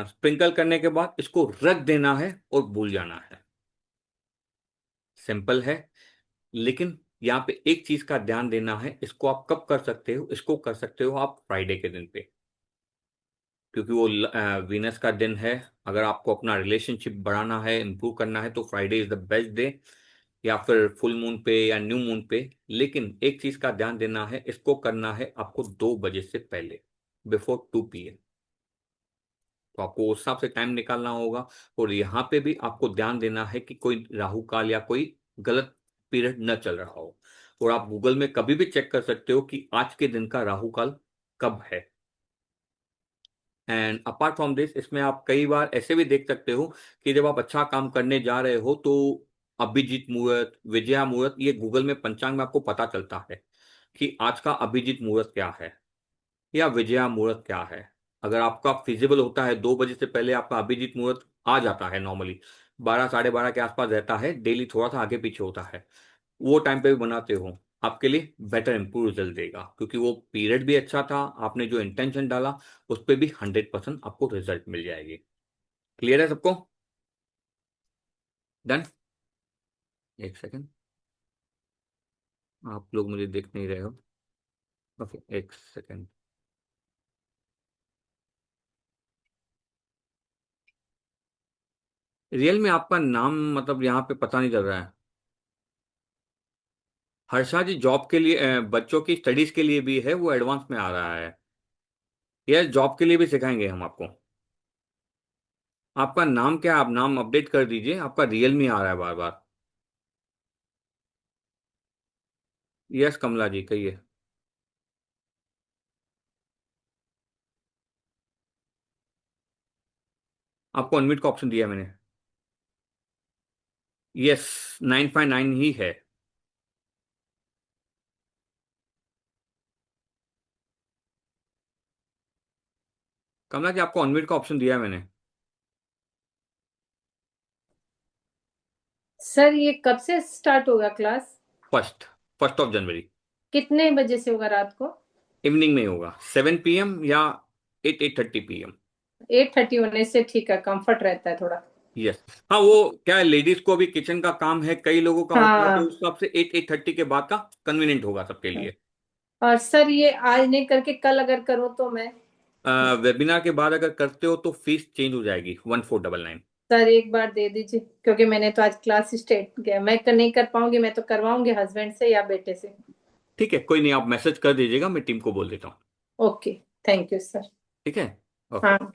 स्प्रिंकल करने के बाद इसको रख देना है और भूल जाना है। सिंपल है। लेकिन यहाँ पे एक चीज का ध्यान देना है, इसको आप कब कर सकते हो, इसको कर सकते हो आप फ्राइडे के दिन पे, क्योंकि वो वीनस का दिन है। अगर आपको अपना रिलेशनशिप बढ़ाना है, इंप्रूव करना है, तो Friday is the best day, या फिर फुल मून पे या न्यू मून पे। लेकिन एक चीज का ध्यान देना है, इसको करना है आपको 2 बजे से पहले, बिफोर 2 PM। तो आपको उस हिसाब से टाइम निकालना होगा। और यहाँ पे भी आपको ध्यान देना है कि कोई राहु काल या कोई गलत पीरियड न चल रहा हो। और आप गूगल में कभी भी चेक कर सकते हो कि आज के दिन का राहु काल कब है। एंड अपार्ट फ्रॉम दिस, इसमें आप कई बार ऐसे भी देख सकते हो कि जब आप अच्छा काम करने जा रहे हो तो अभिजीत मुहूर्त, विजया मुहूर्त, ये गूगल में पंचांग में आपको पता चलता है कि आज का अभिजीत मुहूर्त क्या है या विजया मुहूर्त क्या है। अगर आपका फिजिबल होता है 2 बजे से पहले, आपका अभिजीत मुहूर्त आ जाता है नॉर्मली 12 12:30 के आसपास रहता है, डेली थोड़ा सा आगे पीछे होता है, वो टाइम पे भी बनाते हो, आपके लिए बेटर इंप्रूव रिजल्ट देगा, क्योंकि वो पीरियड भी अच्छा था, आपने जो इंटेंशन डाला उस पर भी 100% आपको रिजल्ट मिल जाएगी। क्लियर है सबको? डन। एक सेकेंड, आप लोग मुझे देख नहीं रहे हो। ओके, एक सेकेंड। रियल में आपका नाम मतलब यहाँ पे पता नहीं चल रहा है। हर्षा जी जॉब के लिए बच्चों की स्टडीज के लिए भी है, वो एडवांस में आ रहा है। यस, जॉब के लिए भी सिखाएंगे हम आपको। आपका नाम क्या है? आप नाम अपडेट कर दीजिए, आपका रियल मी आ रहा है बार बार। यस कमला जी कहिए। आपको अनम्यूट का ऑप्शन दिया है मैंने। यस, 959 ही है। कमला जी आपको अनम्यूट का ऑप्शन दिया है मैंने। सर ये कब से स्टार्ट होगा क्लास? फर्स्ट, 1 जनवरी। कितने बजे से होगा रात को? इवनिंग में होगा, 7 PM या 8:30 PM। 8:30 होने से ठीक है, कंफर्ट रहता है थोड़ा। यस। हाँ, वो क्या है, लेडीज को भी किचन का काम है, कई लोगों का होता है, तो हाँ। उस हिसाब से 8:30 के बाद का कन्वीनियंट होगा सबके लिए। और सर ये आज नहीं करके कल अगर करूँ तो मैं? वेबिनार के बाद अगर करते हो तो फीस चेंज हो जाएगी, 1499। सर एक बार दे दीजिए, क्योंकि मैंने तो आज क्लास स्टार्ट किया, मैं नहीं कर पाऊंगी, मैं तो करवाऊंगी हस्बैंड से या बेटे से। ठीक है, कोई नहीं, आप मैसेज कर दीजिएगा, मैं टीम को बोल देता हूँ। Okay, thank you sir. ठीक है। ओके। हाँ।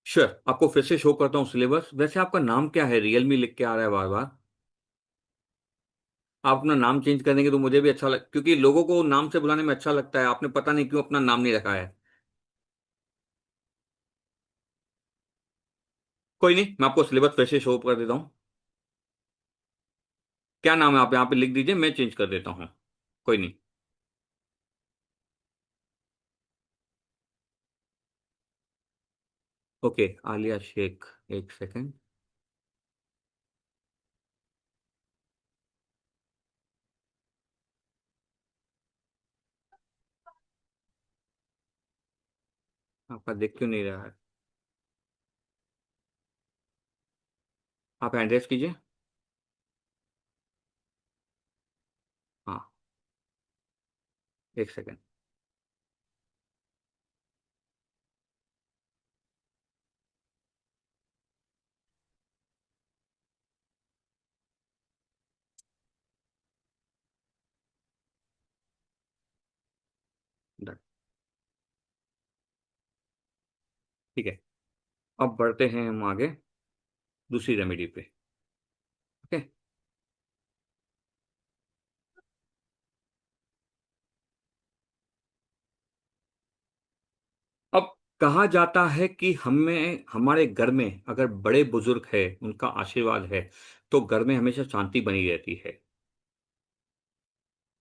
श्योर, आपको फिर से शो करता हूँ सिलेबस। वैसे आपका नाम क्या है? रियलमी लिख के आ रहा है बार बार। आप अपना नाम चेंज कर देंगे तो मुझे भी अच्छा लग, क्योंकि लोगों को नाम से बुलाने में अच्छा लगता है। आपने पता नहीं क्यों अपना नाम नहीं रखा है। कोई नहीं, मैं आपको सिलेबस फिर से शो कर देता हूँ। क्या नाम है? आप यहाँ पे लिख दीजिए, मैं चेंज कर देता हूँ। कोई नहीं। ओके, आलिया शेख। एक सेकेंड। आपका देख क्यों नहीं रहा है? आप एड्रेस कीजिए। हाँ। एक सेकेंड। Done। ठीक है, अब बढ़ते हैं हम आगे दूसरी रेमेडी पे। ओके। अब कहा जाता है कि हमें हमारे घर में अगर बड़े बुजुर्ग है, उनका आशीर्वाद है, तो घर में हमेशा शांति बनी रहती है।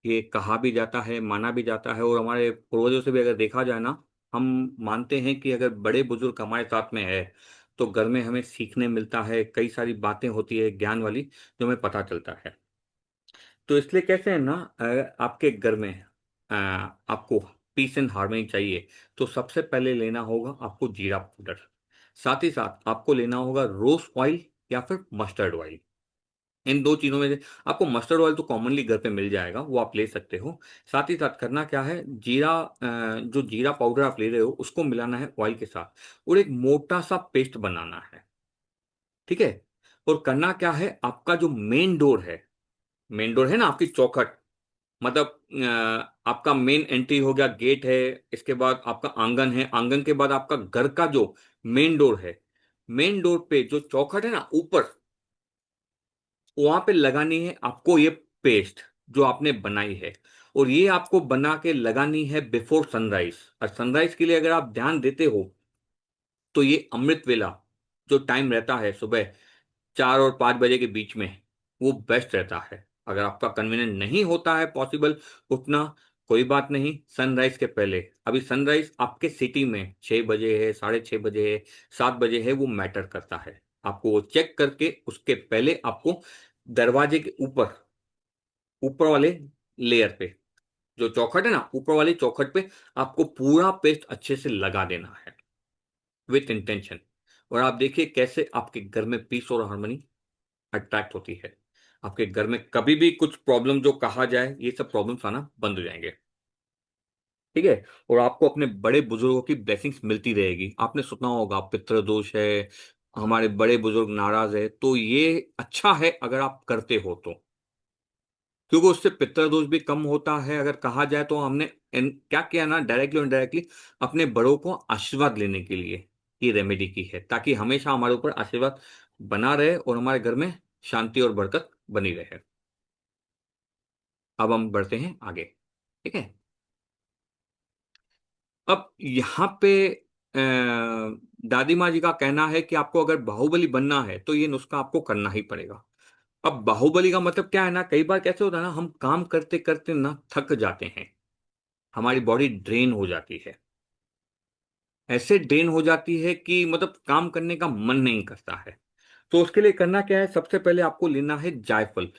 ये कहा भी जाता है, माना भी जाता है, और हमारे पूर्वजों से भी अगर देखा जाए ना, हम मानते हैं कि अगर बड़े बुजुर्ग हमारे साथ में है तो घर में हमें सीखने मिलता है, कई सारी बातें होती है ज्ञान वाली जो हमें पता चलता है। तो इसलिए कैसे है ना, आपके घर में आपको पीस एंड हार्मनी चाहिए, तो सबसे पहले लेना होगा आपको जीरा पाउडर। साथ ही साथ आपको लेना होगा रोज ऑयल या फिर मस्टर्ड ऑयल। इन दो चीज़ों में से आपको मस्टर्ड ऑयल तो कॉमनली घर पे मिल जाएगा, वो आप ले सकते हो। साथ ही साथ करना क्या है, जो जीरा पाउडर आप ले रहे हो उसको मिलाना है ऑयल के साथ, और एक मोटा सा पेस्ट बनाना है। ठीक है। और करना क्या है, आपका जो मेन डोर है ना, आपकी चौखट, मतलब आपका मेन एंट्री हो गया, गेट है, इसके बाद आपका आंगन है, आंगन के बाद आपका घर का जो मेन डोर है, मेन डोर पे जो चौखट है ना ऊपर, वहां पे लगानी है आपको ये पेस्ट जो आपने बनाई है। और ये आपको बना के लगानी है बिफोर सनराइज। और सनराइज के लिए अगर आप ध्यान देते हो तो ये अमृत वेला जो टाइम रहता है सुबह 4 और 5 बजे के बीच में, वो बेस्ट रहता है। अगर आपका कन्वीनियंट नहीं होता है पॉसिबल उठना, कोई बात नहीं, सनराइज के पहले, अभी सनराइज आपके सिटी में 6 बजे है, 6:30 बजे है, 7 बजे है, वो मैटर करता है। आपको वो चेक करके उसके पहले आपको दरवाजे के ऊपर, ऊपर वाले लेयर पे, जो चौखट है ना, ऊपर वाली चौखट पे आपको पूरा पेस्ट अच्छे से लगा देना है विथ इंटेंशन। और आप देखिए कैसे आपके घर में पीस और हार्मनी अट्रैक्ट होती है। आपके घर में कभी भी कुछ प्रॉब्लम जो कहा जाए, ये सब प्रॉब्लम्स आना बंद हो जाएंगे। ठीक है। और आपको अपने बड़े बुजुर्गों की ब्लेसिंग्स मिलती रहेगी। आपने सुना होगा पितृ दोष है, हमारे बड़े बुजुर्ग नाराज है, तो ये अच्छा है अगर आप करते हो तो, क्योंकि उससे पितृ दोष भी कम होता है। अगर कहा जाए तो हमने क्या किया ना, डायरेक्टली और इनडायरेक्टली अपने बड़ों को आशीर्वाद लेने के लिए ये रेमेडी की है, ताकि हमेशा हमारे ऊपर आशीर्वाद बना रहे और हमारे घर में शांति और बरकत बनी रहे। अब हम बढ़ते हैं आगे। ठीक है। अब यहाँ पे दादी माँ जी का कहना है कि आपको अगर बाहुबली बनना है तो ये नुस्खा आपको करना ही पड़ेगा। अब बाहुबली का मतलब क्या है ना, कई बार कैसे होता है ना, हम काम करते करते ना थक जाते हैं, हमारी बॉडी ड्रेन हो जाती है, ऐसे ड्रेन हो जाती है कि मतलब काम करने का मन नहीं करता है। तो उसके लिए करना क्या है, सबसे पहले आपको लेना है जायफल।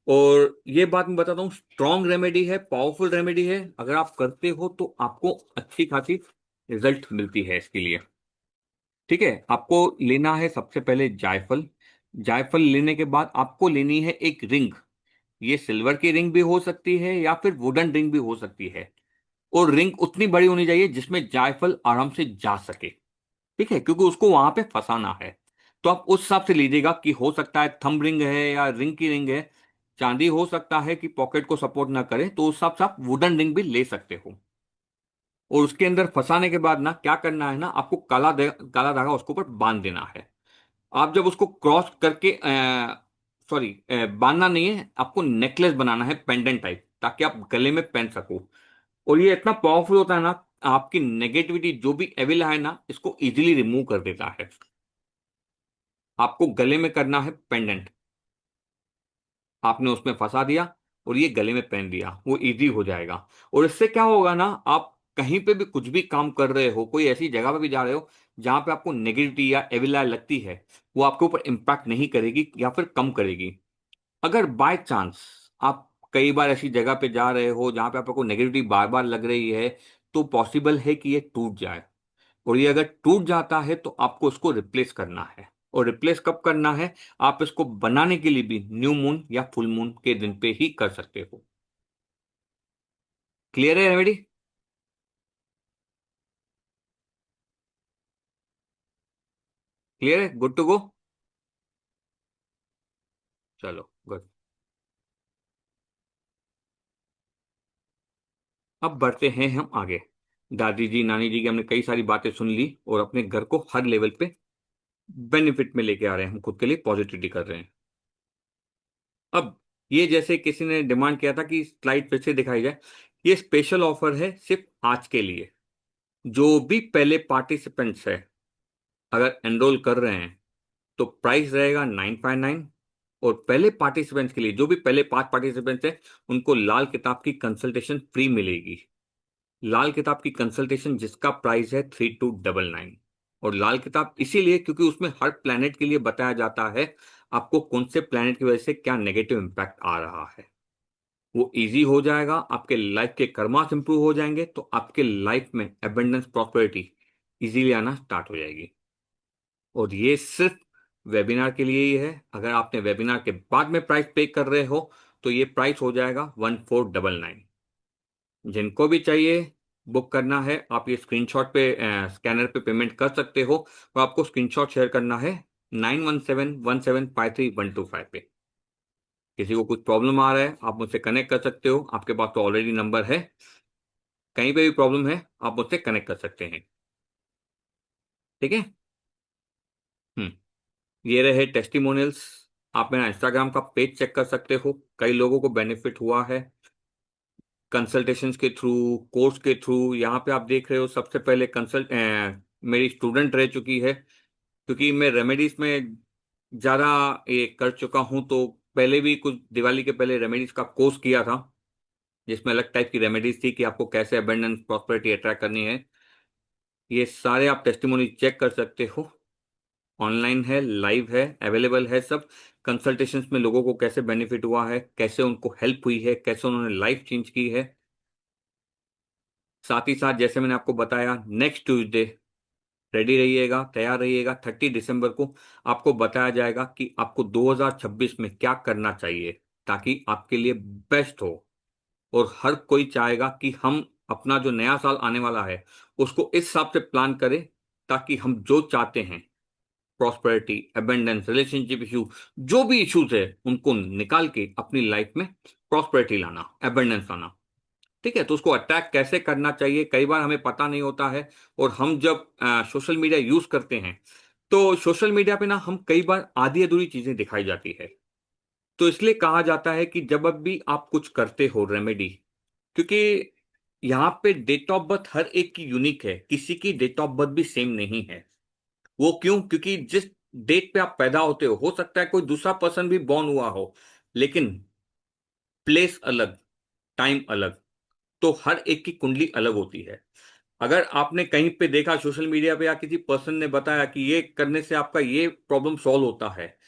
और ये बात मैं बताता हूँ, स्ट्रॉन्ग रेमेडी है, पावरफुल रेमेडी है। अगर आप करते हो तो आपको अच्छी खासी रिजल्ट मिलती है इसके लिए। ठीक है। आपको लेना है सबसे पहले जायफल। जायफल लेने के बाद आपको लेनी है एक रिंग। ये सिल्वर की रिंग भी हो सकती है या फिर वुडन रिंग भी हो सकती है। और रिंग उतनी बड़ी होनी चाहिए जिसमें जायफल आराम से जा सके। ठीक है, क्योंकि उसको वहां पे फंसाना है। तो आप उस हिसाब से लीजिएगा कि हो सकता है थंब रिंग है या रिंग की रिंग है, चांदी हो सकता है कि पॉकेट को सपोर्ट ना करे, तो उस हिसाब से आप वुडन रिंग भी ले सकते हो। और उसके अंदर फंसाने के बाद ना क्या करना है ना, आपको काला धागा उसके ऊपर बांध देना है। आप जब उसको क्रॉस करके, सॉरी, बांधना नहीं है, आपको नेकलेस बनाना है पेंडेंट टाइप, ताकि आप गले में पहन सको। और ये इतना पावरफुल होता है ना, आपकी नेगेटिविटी जो भी एविल है ना, इसको इजीली रिमूव कर देता है। आपको गले में करना है पेंडेंट, आपने उसमें फंसा दिया और ये गले में पहन दिया, वो इजी हो जाएगा। और इससे क्या होगा ना, आप कहीं पे भी कुछ भी काम कर रहे हो, कोई ऐसी जगह पे भी जा रहे हो जहां पे आपको नेगेटिविटी या एविल लगती है, वो आपके ऊपर इम्पैक्ट नहीं करेगी या फिर कम करेगी। अगर बाय चांस आप कई बार ऐसी जगह पे जा रहे हो जहां पे आपको नेगेटिविटी बार बार लग रही है, तो पॉसिबल है कि ये टूट जाए। और ये अगर टूट जाता है तो आपको उसको रिप्लेस करना है। और रिप्लेस कब करना है, आप इसको बनाने के लिए भी न्यू मून या फुल मून के दिन पे ही कर सकते हो। क्लियर है रेमेडी? क्लियर है, गुड टू गो। चलो गुड। अब बढ़ते हैं हम आगे। दादी जी नानी जी की हमने कई सारी बातें सुन ली और अपने घर को हर लेवल पे बेनिफिट में लेके आ रहे हैं, हम खुद के लिए पॉजिटिविटी कर रहे हैं। अब ये जैसे किसी ने डिमांड किया था कि स्लाइड फिर से दिखाई जाए, ये स्पेशल ऑफर है सिर्फ आज के लिए। जो भी पहले पार्टिसिपेंट्स है अगर एनरोल कर रहे हैं तो प्राइस रहेगा 959। और पहले पार्टिसिपेंट्स के लिए, जो भी पहले 5 पार्टिसिपेंट्स हैं, उनको लाल किताब की कंसल्टेशन फ्री मिलेगी। लाल किताब की कंसल्टेशन जिसका प्राइस है 3299। और लाल किताब इसीलिए क्योंकि उसमें हर प्लेनेट के लिए बताया जाता है आपको कौन से प्लेनेट की वजह से क्या नेगेटिव इंपैक्ट आ रहा है। वो इजी हो जाएगा, आपके लाइफ के कर्मास इंप्रूव हो जाएंगे, तो आपके लाइफ में एबंडेंस प्रॉस्पेरिटी इजीली आना स्टार्ट हो जाएगी। और ये सिर्फ वेबिनार के लिए ही है। अगर आपने वेबिनार के बाद में प्राइस पे कर रहे हो तो ये प्राइस हो जाएगा 1499। जिनको भी चाहिए बुक करना है, आप ये स्क्रीनशॉट पे स्कैनर पे पेमेंट कर सकते हो। और आपको स्क्रीनशॉट शेयर करना है 9171753125 पे। किसी को कुछ प्रॉब्लम आ रहा है आप मुझसे कनेक्ट कर सकते हो, आपके पास तो ऑलरेडी नंबर है। कहीं पे भी प्रॉब्लम है आप मुझसे कनेक्ट कर सकते हैं। ठीक है। ये रहे टेस्टिमोनियल्स। आप मेरा इंस्टाग्राम का पेज चेक कर सकते हो, कई लोगों को बेनिफिट हुआ है कंसल्टेशंस के थ्रू, कोर्स के थ्रू। यहाँ पे आप देख रहे हो सबसे पहले मेरी स्टूडेंट रह चुकी है, क्योंकि मैं रेमेडीज में ज़्यादा ये कर चुका हूँ। तो पहले भी कुछ दिवाली के पहले रेमेडीज का कोर्स किया था जिसमें अलग टाइप की रेमेडीज थी कि आपको कैसे अबंडेंस प्रॉस्पेरिटी अट्रैक्ट करनी है। ये सारे आप टेस्टिमोनी चेक कर सकते हो, ऑनलाइन है, लाइव है, अवेलेबल है सब। कंसल्टेशंस में लोगों को कैसे बेनिफिट हुआ है, कैसे उनको हेल्प हुई है, कैसे उन्होंने लाइफ चेंज की है। साथ ही साथ जैसे मैंने आपको बताया नेक्स्ट ट्यूसडे रेडी रहिएगा, तैयार रहिएगा। 30 दिसंबर को आपको बताया जाएगा कि आपको 2026 में क्या करना चाहिए ताकि आपके लिए बेस्ट हो। और हर कोई चाहेगा कि हम अपना जो नया साल आने वाला है उसको इस हिसाब से प्लान करें ताकि हम जो चाहते हैं, प्रॉस्पेरिटी, अबेंडेंस, रिलेशनशिप इशू, जो भी इश्यूज है उनको निकाल के अपनी लाइफ में प्रॉस्पेरिटी लाना, अबेंडेंस लाना। ठीक है। तो उसको अटैक कैसे करना चाहिए कई बार हमें पता नहीं होता है। और हम जब सोशल मीडिया यूज करते हैं तो सोशल मीडिया पे ना हम कई बार आधी अधूरी चीजें दिखाई जाती है। तो इसलिए कहा जाता है कि जब अब भी आप कुछ करते हो रेमेडी, क्योंकि यहाँ पे डेट ऑफ बर्थ हर एक की यूनिक है, किसी की डेट ऑफ बर्थ भी सेम नहीं है। वो क्यों? क्योंकि जिस डेट पे आप पैदा होते हो सकता है कोई दूसरा पर्सन भी बॉर्न हुआ हो, लेकिन प्लेस अलग, टाइम अलग। तो हर एक की कुंडली अलग होती है। अगर आपने कहीं पे देखा सोशल मीडिया पे या किसी पर्सन ने बताया कि ये करने से आपका ये प्रॉब्लम सॉल्व होता है,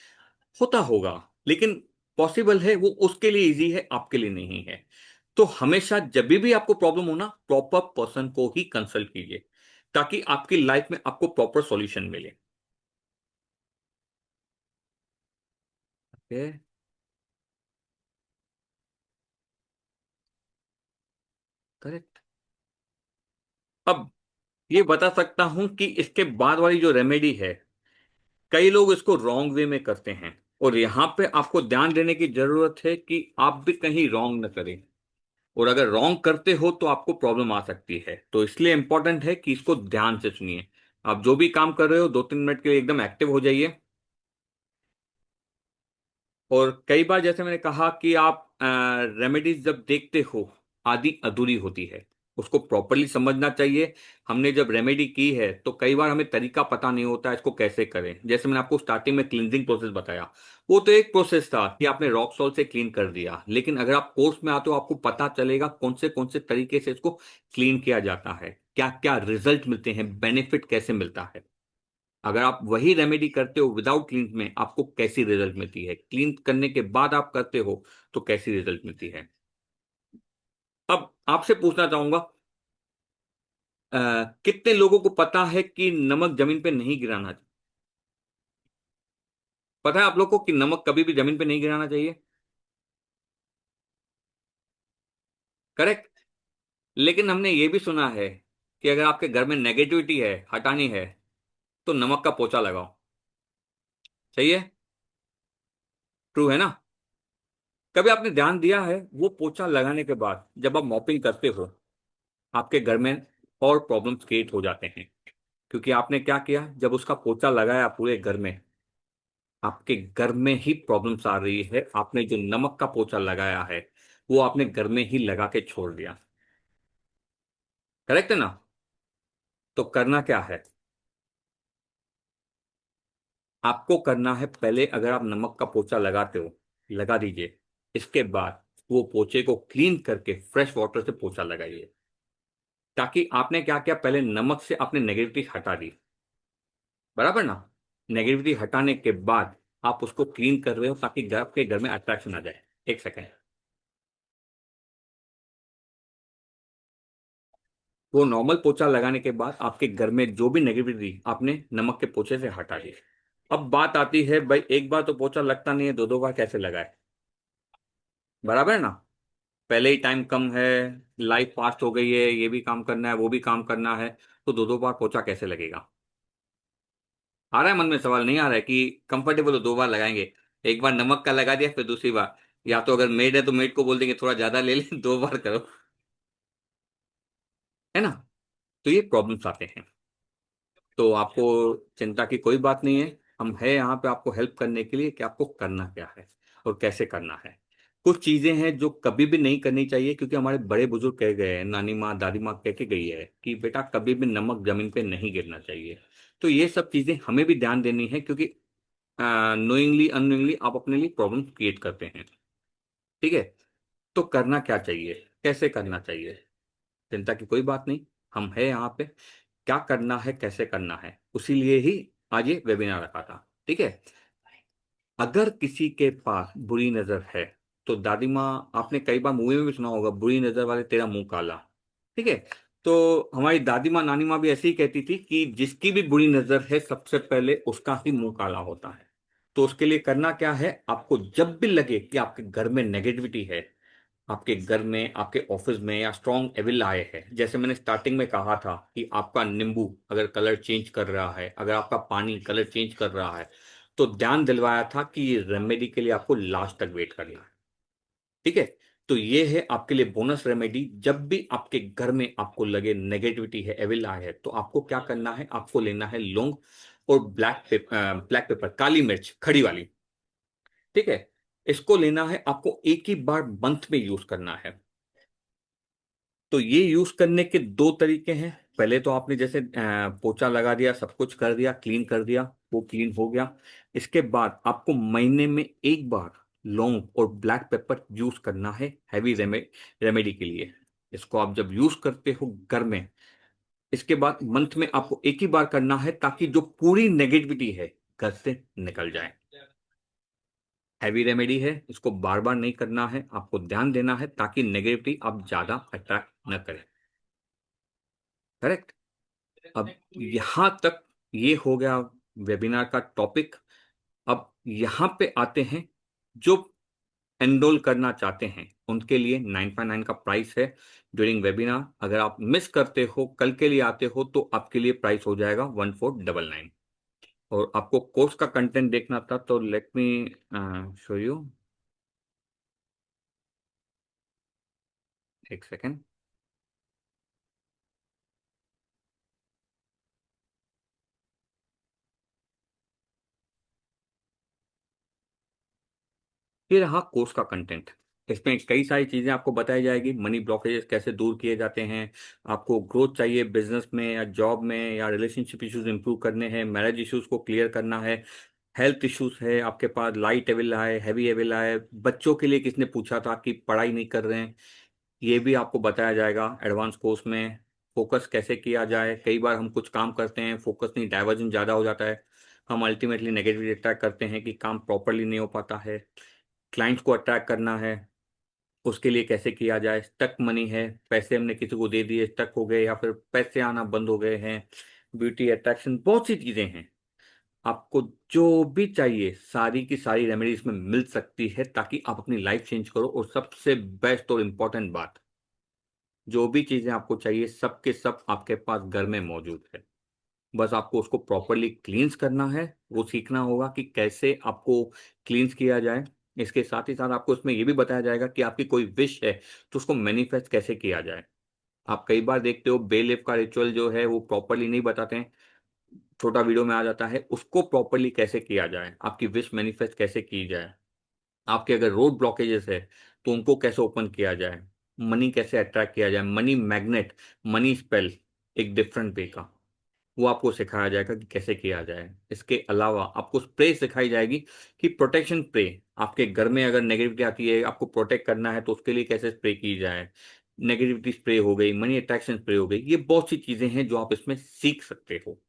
होता होगा, लेकिन पॉसिबल है वो उसके लिए इजी है, आपके लिए नहीं है। तो हमेशा जब भी आपको प्रॉब्लम हो ना, प्रॉपर पर्सन को ही कंसल्ट कीजिए ताकि आपकी लाइफ में आपको प्रॉपर सॉल्यूशन मिले। ओके। करेक्ट। अब ये बता सकता हूं कि इसके बाद वाली जो रेमेडी है, कई लोग इसको रॉन्ग वे में करते हैं। और यहां पे आपको ध्यान देने की जरूरत है कि आप भी कहीं रॉन्ग न करें। और अगर रॉन्ग करते हो तो आपको प्रॉब्लम आ सकती है। तो इसलिए इंपॉर्टेंट है कि इसको ध्यान से सुनिए। आप जो भी काम कर रहे हो 2-3 मिनट के लिए एकदम एक्टिव हो जाइए। और कई बार जैसे मैंने कहा कि आप रेमेडीज जब देखते हो आधी अधूरी होती है, उसको प्रॉपरली समझना चाहिए। हमने जब रेमेडी की है तो कई बार हमें तरीका पता नहीं होता है इसको कैसे करें। जैसे मैंने आपको स्टार्टिंग में क्लींजिंग प्रोसेस बताया, वो तो एक प्रोसेस था कि आपने रॉक सॉल्ट से क्लीन कर दिया, लेकिन अगर आप कोर्स में आते हो आपको पता चलेगा कौन से तरीके से इसको क्लीन किया जाता है, क्या क्या रिजल्ट मिलते हैं, बेनिफिट कैसे मिलता है। अगर आप वही रेमेडी करते हो विदाउट क्लीन में, आपको कैसी रिजल्ट मिलती है, क्लीन करने के बाद आप करते हो तो कैसी रिजल्ट मिलती है। अब आपसे पूछना चाहूंगा, कितने लोगों को पता है कि नमक जमीन पे नहीं गिराना चाहिए? पता है आप लोग को कि नमक कभी भी जमीन पे नहीं गिराना चाहिए? करेक्ट। लेकिन हमने ये भी सुना है कि अगर आपके घर में नेगेटिविटी है, हटानी है, तो नमक का पोछा लगाओ। सही है? ट्रू है ना? कभी आपने ध्यान दिया है वो पोछा लगाने के बाद जब आप मॉपिंग करते हो, आपके घर में और प्रॉब्लम्स क्रिएट हो जाते हैं? क्योंकि आपने क्या किया, जब उसका पोछा लगाया पूरे घर में, आपके घर में ही प्रॉब्लम्स आ रही है। आपने जो नमक का पोछा लगाया है वो आपने घर में ही लगा के छोड़ दिया। करेक्ट है ना? तो करना क्या है, आपको करना है, पहले अगर आप नमक का पोछा लगाते हो, लगा दीजिए। इसके बाद वो पोछे को क्लीन करके फ्रेश वाटर से पोछा लगाइए। ताकि आपने क्या किया, पहले नमक से आपने नेगेटिविटी हटा दी, बराबर ना? नेगेटिविटी हटाने के बाद आप उसको क्लीन कर रहे हो ताकि आपके घर में अट्रैक्शन आ जाए। एक सेकेंड। वो नॉर्मल पोछा लगाने के बाद आपके घर में जो भी नेगेटिविटी आपने नमक के पोछे से हटा दी। अब बात आती है भाई, एक बार तो पोछा लगता नहीं है, दो दो बार कैसे लगाए? बराबर है ना? पहले ही टाइम कम है, लाइफ फास्ट हो गई है, ये भी काम करना है वो भी काम करना है, तो दो दो बार पोछा कैसे लगेगा? आ रहा है मन में सवाल? नहीं आ रहा है कि कंफर्टेबल हो, दो बार लगाएंगे? एक बार नमक का लगा दिया, फिर दूसरी बार, या तो अगर मेड है तो मेड को बोल देंगे थोड़ा ज्यादा ले ले, दो बार करो। है ना? तो ये प्रॉब्लम्स आते हैं। तो आपको चिंता की कोई बात नहीं है, हम है यहाँ पे आपको हेल्प करने के लिए कि आपको करना क्या है और कैसे करना है। कुछ चीजें हैं जो कभी भी नहीं करनी चाहिए, क्योंकि हमारे बड़े बुजुर्ग कह गए हैं, नानी माँ दादी माँ कह के गई है कि बेटा कभी भी नमक जमीन पे नहीं गिरना चाहिए। तो ये सब चीजें हमें भी ध्यान देनी है, क्योंकि नोइंगली अननोइंगली आप अपने लिए प्रॉब्लम क्रिएट करते हैं। ठीक है? तो करना क्या चाहिए, कैसे करना चाहिए, चिंता की कोई बात नहीं, हम है यहाँ पे। क्या करना है, कैसे करना है, उसी लिए ही आज ये वेबिनार रखा था। ठीक है? अगर किसी के पास बुरी नजर है, तो दादी माँ, आपने कई बार मूवी में भी सुना होगा, बुरी नजर वाले तेरा मुंह काला। ठीक है? तो हमारी दादी माँ नानी माँ भी ऐसे ही कहती थी कि जिसकी भी बुरी नजर है सबसे पहले उसका ही मुंह काला होता है। तो उसके लिए करना क्या है, आपको जब भी लगे कि आपके घर में नेगेटिविटी है, आपके घर में, आपके ऑफिस में, या स्ट्रॉन्ग एविल आए है, जैसे मैंने स्टार्टिंग में कहा था कि आपका नींबू अगर कलर चेंज कर रहा है, अगर आपका पानी कलर चेंज कर रहा है, तो ध्यान दिलवाया था कि ये रेमेडी के लिए आपको लास्ट तक वेट करना है। ठीक है? तो ये है आपके लिए बोनस रेमेडी। जब भी आपके घर में आपको लगे नेगेटिविटी है, एविल आए है, तो आपको क्या करना है, आपको लेना है लौंग और ब्लैक पेपर, काली मिर्च खड़ी वाली। ठीक है? इसको लेना है आपको, एक ही बार मंथ में यूज करना है। तो ये यूज करने के दो तरीके हैं। पहले तो आपने जैसे पोछा लगा दिया, सब कुछ कर दिया, क्लीन कर दिया, वो क्लीन हो गया। इसके बाद आपको महीने में एक बार लौंग और ब्लैक पेपर यूज करना है हैवी रेमेडी के लिए। इसको आप जब यूज करते हो घर में, इसके बाद मंथ में आपको एक ही बार करना है, ताकि जो पूरी नेगेटिविटी है घर से निकल जाए। हैवी रेमेडी है, इसको बार बार नहीं करना है, आपको ध्यान देना है ताकि नेगेटिविटी आप ज्यादा अट्रैक्ट न करें। करेक्ट? अब यहां तक ये हो गया वेबिनार का टॉपिक। अब यहां पे आते हैं, जो एनरोल करना चाहते हैं उनके लिए 9.9 का प्राइस है ड्यूरिंग वेबिनार। अगर आप मिस करते हो, कल के लिए आते हो, तो आपके लिए प्राइस हो जाएगा 1499। और आपको कोर्स का कंटेंट देखना था, तो लेट मी शो यू। एक सेकेंड। ये रहा कोर्स का कंटेंट। इसमें कई सारी चीजें आपको बताई जाएगी, मनी ब्लॉकेजेस कैसे दूर किए जाते हैं, आपको ग्रोथ चाहिए बिजनेस में या जॉब में, या रिलेशनशिप इश्यूज इंप्रूव करने हैं, मैरिज इश्यूज को क्लियर करना है, हेल्थ इश्यूज है आपके पास, लाइट एविल है, हैवी एविल है, बच्चों के लिए किसने पूछा था कि पढ़ाई नहीं कर रहे हैं, ये भी आपको बताया जाएगा एडवांस कोर्स में। फोकस कैसे किया जाए, कई बार हम कुछ काम करते हैं, फोकस नहीं, डाइवर्जन ज़्यादा हो जाता है, हम अल्टीमेटली नेगेटिव अट्रैक्ट करते हैं कि काम प्रॉपरली नहीं हो पाता है। क्लाइंट्स को अट्रैक्ट करना है, उसके लिए कैसे किया जाए। स्टक मनी है, पैसे हमने किसी को दे दिए, स्टक हो गए, या फिर पैसे आना बंद हो गए हैं। ब्यूटी अट्रैक्शन, बहुत सी चीज़ें हैं। आपको जो भी चाहिए सारी की सारी रेमेडीज में मिल सकती है, ताकि आप अपनी लाइफ चेंज करो। और सबसे बेस्ट और इम्पोर्टेंट बात, जो भी चीजें आपको चाहिए सब के सब आपके पास घर में मौजूद है। बस आपको उसको प्रॉपरली क्लींस करना है, वो सीखना होगा कि कैसे आपको क्लींस किया जाए। इसके साथ ही साथ आपको इसमें ये भी बताया जाएगा कि आपकी कोई विश है तो उसको मैनिफेस्ट कैसे किया जाए। आप कई बार देखते हो बेलिफ का रिचुअल जो है वो प्रॉपरली नहीं बताते हैं, छोटा वीडियो में आ जाता है। उसको प्रॉपरली कैसे किया जाए, आपकी विश मैनिफेस्ट कैसे की जाए, आपके अगर रोड ब्लॉकेजेस है तो उनको कैसे ओपन किया जाए, मनी कैसे अट्रैक्ट किया जाए, मनी मैग्नेट, मनी स्पेल एक डिफरेंट वे का, वो आपको सिखाया जाएगा कि कैसे किया जाए। इसके अलावा आपको स्प्रे सिखाई जाएगी कि प्रोटेक्शन स्प्रे, आपके घर में अगर नेगेटिविटी आती है आपको प्रोटेक्ट करना है तो उसके लिए कैसे स्प्रे की जाए। नेगेटिविटी स्प्रे हो गई, मनी अट्रैक्शन स्प्रे हो गई, ये बहुत सी चीजें हैं जो आप इसमें सीख सकते हो।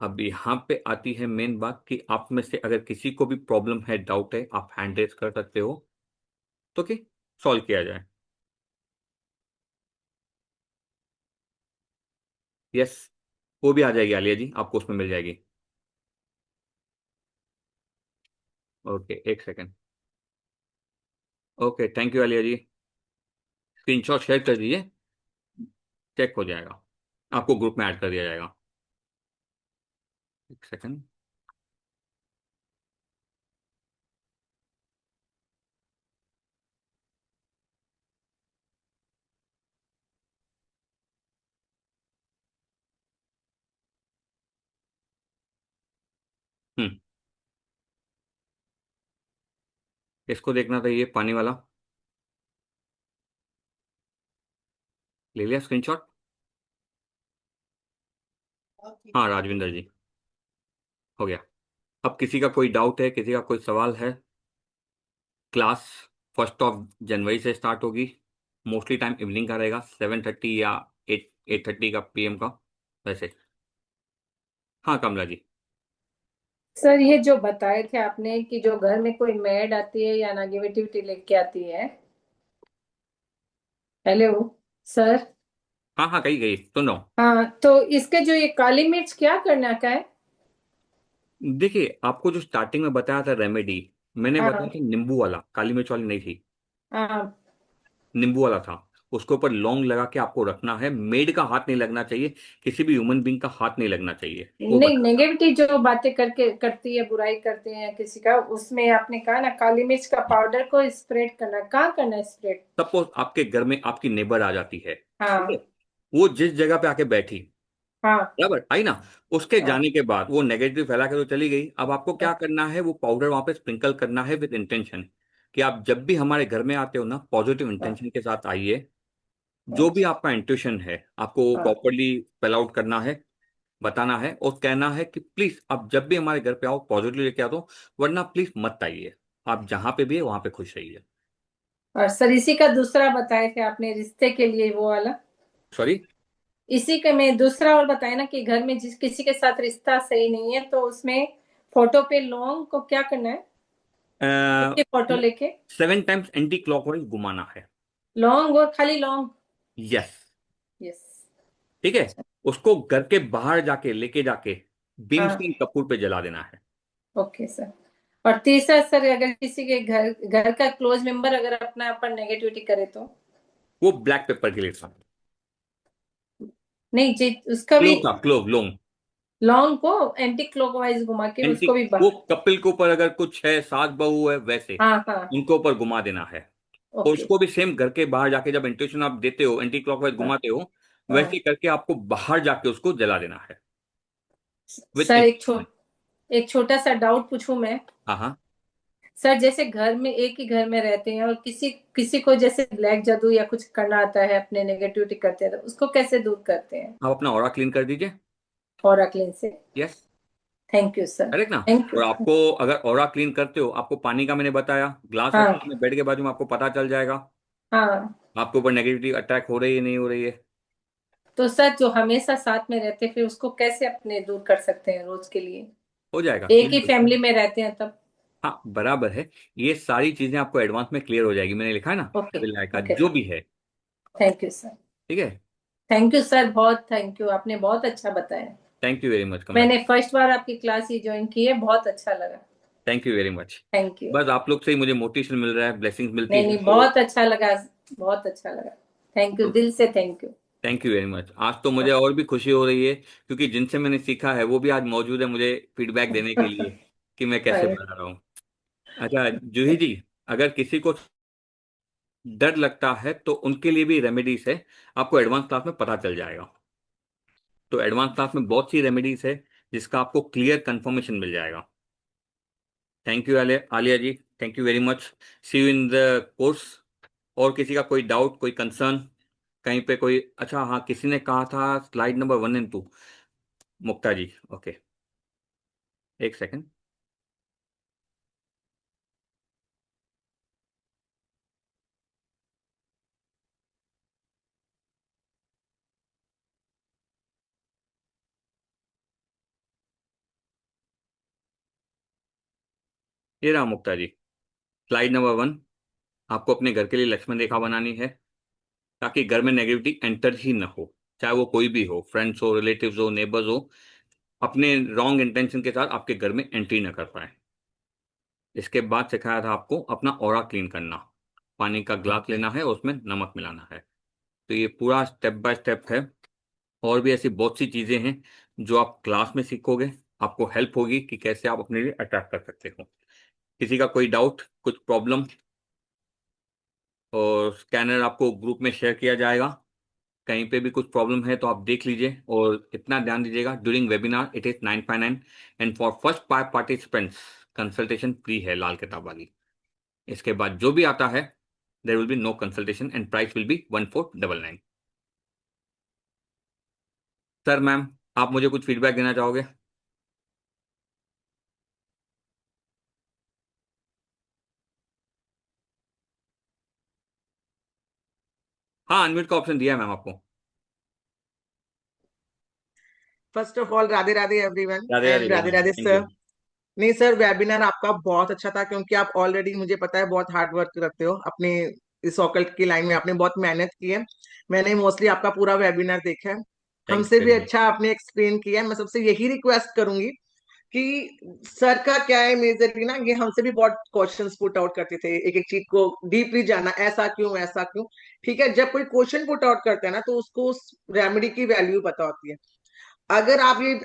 अब यहाँ पे आती है मेन बात कि आप में से अगर किसी को भी प्रॉब्लम है, डाउट है, आप हैंड रेज कर सकते हो तो कि सॉल्व किया जाए। यस, वो भी आ जाएगी आलिया जी, आपको उसमें मिल जाएगी। ओके, एक second. Okay, thank you Alia ji. Screenshot share कर दीजिए, चेक हो जाएगा, आपको ग्रुप में ऐड कर दिया जाएगा। एक सेकेंड। हम्म, इसको देखना था, ये पानी वाला ले लिया स्क्रीनशॉट। हाँ राजविंदर जी, हो गया। अब किसी का कोई डाउट है, किसी का कोई सवाल है? क्लास 1 जनवरी से स्टार्ट होगी। मोस्टली टाइम इवनिंग का रहेगा, 7:30 या 8:30 का PM का वैसे। हाँ कमला जी। सर ये जो बताए थे आपने कि जो घर में कोई मेड आती है या नेगेटिविटी लेके आती है। Hello sir. हाँ हाँ, कही गई, सुन रहा हूँ। हाँ, तो इसके जो ये काली मिर्च क्या करना का है? देखिए, आपको जो स्टार्टिंग में बताया था रेमेडी, मैंने बताया हाँ था नींबू वाला, काली मिर्च वाली नहीं थी, हाँ। नींबू वाला था। उसके ऊपर लौंग लगा के आपको रखना है, मेड का हाथ नहीं लगना चाहिए, किसी भी ह्यूमन बींग का हाथ नहीं लगना चाहिए, वो नहीं, बताया था। नेगेटिविटी जो बातें करके करती है, बुराई करते हैं किसी का, उसमें आपने कहा ना काली मिर्च का पाउडर को स्प्रेड करना, कहाँ करना है स्प्रेड? सपोज आपके घर में आपकी नेबर आ जाती है, ठीक है, हाँ वो जिस जगह पे आके बैठी, हाँ बराबर आई ना, उसके हाँ जाने के बाद वो नेगेटिव फैला के तो चली गई। अब आपको क्या हाँ। करना है, वो पाउडर वहां पे स्प्रिंकल करना है विद इंटेंशन कि आप जब भी हमारे घर में आते हो ना, पॉजिटिव हाँ, इंटेंशन के साथ आइए। जो भी अच्छा, आपका इंट्यूशन है आपको हाँ। प्रॉपरली स्पेल आउट करना है, बताना है और कहना है कि प्लीज आप जब भी हमारे घर पे आओ पॉजिटिव लेके आ दो, वरना प्लीज मत आइए। आप जहां पे भी है वहां पे खुश रहिए। और सर इसी का दूसरा बताए थे आपने रिश्ते के लिए वो वाला। सॉरी। इसी के में दूसरा और बताया ना कि घर में जिस किसी के साथ रिश्ता सही नहीं है तो उसमें फोटो पे लौंग को क्या करना है? उसकी फोटो लेके 7 टाइम्स एंटी क्लॉकवाइज घुमाना है। लौंग और खाली लौंग? यस। यस। ठीक है, उसको घर के बाहर जाके लेके जाके हाँ, भीमसेन कपूर पे जला देना है। Okay sir. और तीसरा सर, अगर किसी के घर घर का क्लोज मेंबर अगर अपना अपन नेगेटिविटी करे तो? वो ब्लैक पेपर के लिए था। नहीं जी, उसका भी क्लोव था, क्लोव, लोंग। लॉन्ग को एंटी क्लॉकवाइज घुमा के एंटी, उसको भी वो कपिल के ऊपर अगर कुछ है, सास बहू है वैसे, हाँ हाँ। उनके ऊपर घुमा देना है। और ओके। उसको भी सेम घर के बाहर जाके जब इंट्यूशन आप देते हो, एंटी क्लॉकवाइज हाँ घुमाते हो, वैसे हाँ। करके आपको बाहर जाके उसको जला देना है विथ सर इंटेंशन। एक छोटा सा डाउट पूछूं मैं? हाँ हाँ। सर जैसे घर में एक ही घर में रहते हैं और किसी किसी को जैसे ब्लैक जादू या कुछ करना आता है, अपने नेगेटिविटी करते हैं, तो उसको कैसे दूर करते हैं? आप अपना ऑरा क्लीन कर दीजिए। और क्लीन से? Yes. Thank you sir. Correct ना। थैंक और यू। आपको अगर ऑरा क्लीन करते हो, आपको पानी का मैंने बताया, ग्लास रखना हाँ अपने बेड के बाजू में, आपको पता चल जाएगा हाँ। आपके ऊपर नेगेटिविटी अटैक हो रही है नहीं हो रही है। तो सर जो हमेशा साथ में रहते हैं फिर उसको कैसे अपने दूर कर सकते हैं रोज के लिए? हो जाएगा, एक क्लीन ही हो जाएगा। फैमिली में रहते हैं तब? हाँ बराबर है, ये सारी चीजें आपको एडवांस में क्लियर हो जाएगी, मैंने लिखा है ना, ओके। विलायका ओके। जो भी है। Thank you sir. ठीक है। थैंक यू सर, बहुत थैंक यू, आपने बहुत अच्छा बताया। थैंक यू वेरी मच कमला जी। मैंने फर्स्ट बार आपकी क्लास ही ज्वाइन की है, बहुत अच्छा लगा। Thank you very much. Thank you. बस आप लोग से ही मुझे मोटिवेशन मिल रहा है, ब्लेसिंग्स मिलती नहीं है नहीं, तो। बहुत अच्छा लगा। बहुत अच्छा लगा। थैंक यू, दिल से thank you. Thank you very much. आज तो मुझे और भी खुशी हो रही है क्योंकि जिनसे मैंने सीखा है वो भी आज मौजूद है मुझे फीडबैक देने के लिए कि मैं कैसे बना रहा हूँ। अच्छा जूही जी, अगर किसी को डर लगता है तो उनके लिए भी रेमेडीज है, आपको एडवांस क्लास में पता चल जाएगा। तो एडवांस क्लास में बहुत सी रेमेडीज है जिसका आपको क्लियर कंफर्मेशन मिल जाएगा। Thank you Alia Alia ji, thank you very much. See you in the course. और किसी का कोई डाउट, कोई कंसर्न कहीं पे कोई? अच्छा हाँ, किसी ने कहा था स्लाइड नंबर 1 और 2। मुक्ता जी, ओके, एक सेकंड। ये रहा मुक्ता जी, स्लाइड नंबर 1। आपको अपने घर के लिए लक्ष्मण रेखा बनानी है ताकि घर में नेगेटिविटी एंटर ही ना हो, चाहे वो कोई भी हो, फ्रेंड्स हो, रिलेटिव्स हो, नेबर्स हो, अपने रॉन्ग इंटेंशन के साथ आपके घर में एंट्री ना कर पाए। इसके बाद सिखाया था आपको अपना ऑरा क्लीन करना। पानी का ग्लास लेना है और उसमें नमक मिलाना है। तो ये पूरा स्टेप बाय स्टेप है। और भी ऐसी बहुत सी चीजें हैं जो आप क्लास में सीखोगे, आपको हेल्प होगी कि कैसे आप अपने लिए अट्रैक्ट कर सकते हो। किसी का कोई डाउट, कुछ प्रॉब्लम? और स्कैनर आपको ग्रुप में शेयर किया जाएगा। कहीं पे भी कुछ प्रॉब्लम है तो आप देख लीजिए। और इतना ध्यान दीजिएगा, during webinar it is 959 and for first 5 participants consultation free है, लाल किताब वाली। इसके बाद जो भी आता है there will be no consultation and price will be 1499। Sir ma'am, आप मुझे कुछ फीडबैक देना चाहोगे? हाँ, अनम्यूट का ऑप्शन दिया है मैम आपको। First of all Radhe Radhe everyone Radhe Radhe and Radhe Radhe, Radhe thank you. Sir. नहीं सर, वेबिनार आपका बहुत अच्छा था क्योंकि आप ऑलरेडी मुझे पता है बहुत हार्ड वर्क करते हो अपने इस ऑकल्ट की लाइन में, आपने बहुत मेहनत की है। मैंने मोस्टली आपका पूरा वेबिनार देखा है, थैंक हमसे यू भी वेरी मच। अच्छा आपने एक्सप्लेन किया है। मैं सबसे यही रिक्वेस्ट करूंगी कि सर का क्या है मेजरली ना, ये हमसे भी बहुत क्वेश्चंस पुट आउट करते थे, एक एक चीज को डीपली जाना, ऐसा क्यों ऐसा क्यों। ठीक है, जब कोई क्वेश्चन पुट आउट करता है ना तो उसको उस रेमेडी की वैल्यू पता होती है। अगर आप ये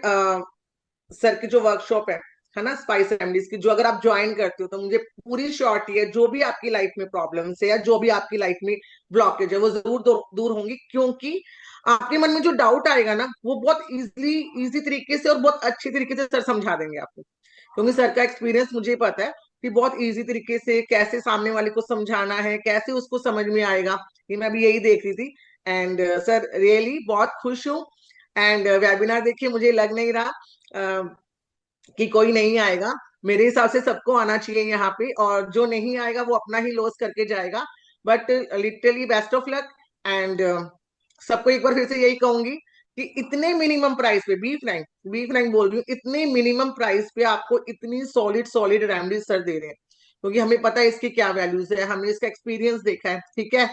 सर की जो वर्कशॉप है ना स्पाइस रेमेडीज की, जो अगर आप ज्वाइन करते हो तो मुझे पूरी श्योरिटी है जो भी आपकी लाइफ में प्रॉब्लम्स है या जो भी आपकी लाइफ में ब्लॉकेज है वो जरूर दूर होंगी। क्योंकि आपके मन में जो डाउट आएगा ना वो बहुत इजी तरीके से और बहुत अच्छी तरीके से सर समझा देंगे आपको। क्योंकि सर का एक्सपीरियंस मुझे पता है कि बहुत इजी तरीके से कैसे सामने वाले को समझाना है, कैसे उसको समझ में आएगा। ये मैं भी यही देख रही थी। एंड सर रियली बहुत खुश हूँ। एंड वेबिनार देखिए मुझे लग नहीं रहा कि कोई नहीं आएगा। मेरे हिसाब से सबको आना चाहिए यहाँ पे, और जो नहीं आएगा वो अपना ही लॉस करके जाएगा। But literally best of luck. And सबको एक बार फिर से यही कहूंगी कि इतने मिनिमम प्राइस पे बीफ रैंक बोल रही हूँ, इतने मिनिमम प्राइस पे आपको इतनी सॉलिड सॉलिड रेमडीज सर दे रहे हैं क्योंकि हमें पता है इसकी क्या वैल्यूज है, हमने इसका एक्सपीरियंस देखा है। ठीक है,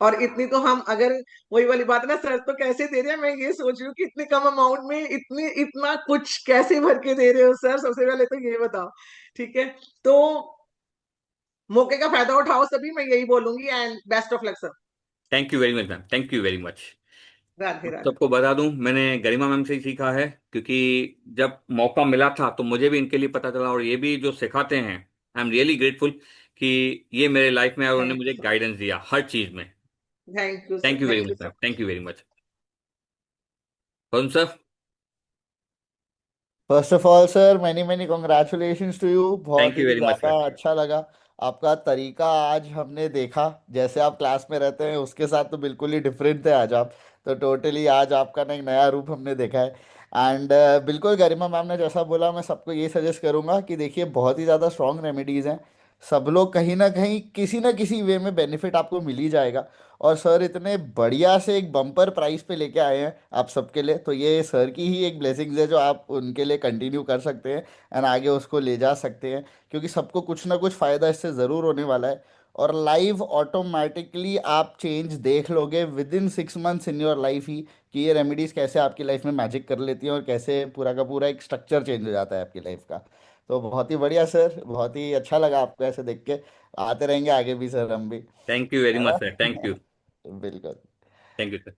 और इतनी तो हम अगर वही वाली बात है ना, सर तो कैसे दे रहे हैं, मैं ये सोच रही हूँ कि इतने कम अमाउंट में इतनी इतना कुछ कैसे भर के दे रहे हो सर, सबसे पहले तो ये बताओ। ठीक है, तो मौके का फायदा उठाओ सभी, मैं यही बोलूंगी। And best of luck sir. Thank you very much ma'am, thank you very much. Radhe Radhe. सबको बता दूं, मैंने गरिमा मैम से ही सीखा है क्योंकि जब मौका मिला था तो मुझे भी इनके लिए पता चला। और ये भी जो सिखाते हैं, आई एम रियली ग्रेटफुल कि ये मेरे लाइफ में, और उन्होंने थैंक मुझे यू सर। गाइडेंस दिया हर चीज में। Thank you sir, thank you very thank you much ma'am, sir. Thank you very much. Varun sir. First of all sir, many many congratulations to you. बहुत थैंक यू ही very much ज़्यादा sir. अच्छा लगा आपका तरीका। आज हमने देखा जैसे आप क्लास में रहते हैं उसके साथ तो बिल्कुल ही डिफरेंट थे आज आप। तो टोटली आज आपका ना एक नया रूप हमने देखा है। एंड बिल्कुल गरिमा मैम ने जैसा बोला, मैं सबको ये सजेस्ट करूंगा कि देखिए बहुत ही ज़्यादा स्ट्रॉन्ग रेमेडीज़ हैं। सब लोग कहीं ना किसी वे में बेनिफिट आपको मिल ही जाएगा। और सर इतने बढ़िया से एक बम्पर प्राइस पे लेके आए हैं आप सबके लिए, तो ये सर की ही एक ब्लेसिंग्स है जो आप उनके लिए कंटिन्यू कर सकते हैं एंड आगे उसको ले जा सकते हैं। क्योंकि सबको कुछ ना कुछ फ़ायदा इससे ज़रूर होने वाला है। और लाइव ऑटोमेटिकली आप चेंज देख लोगे within 6 months in your life ही, कि ये रेमेडीज़ कैसे आपकी लाइफ में मैजिक कर लेती हैं और कैसे पूरा का पूरा एक स्ट्रक्चर चेंज हो जाता है आपकी लाइफ का। तो बहुत ही बढ़िया सर, बहुत ही अच्छा लगा आपको ऐसे देख के। आते रहेंगे आगे भी सर हम भी, थैंक यू वेरी है मच ना? Sir, thank you. बिल्कुल। Thank you sir.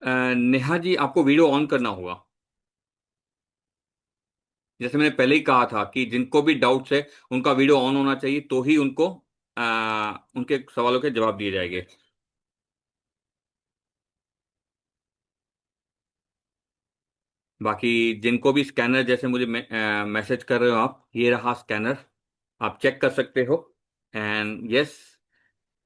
Neha ji, आपको वीडियो ऑन करना होगा। जैसे मैंने पहले ही कहा था कि जिनको भी डाउट्स है उनका वीडियो ऑन होना चाहिए, तो ही उनको उनके सवालों के जवाब दिए जाएंगे। बाकी जिनको भी स्कैनर, जैसे मुझे मैसेज कर रहे हो आप, ये रहा स्कैनर, आप चेक कर सकते हो। एंड यस,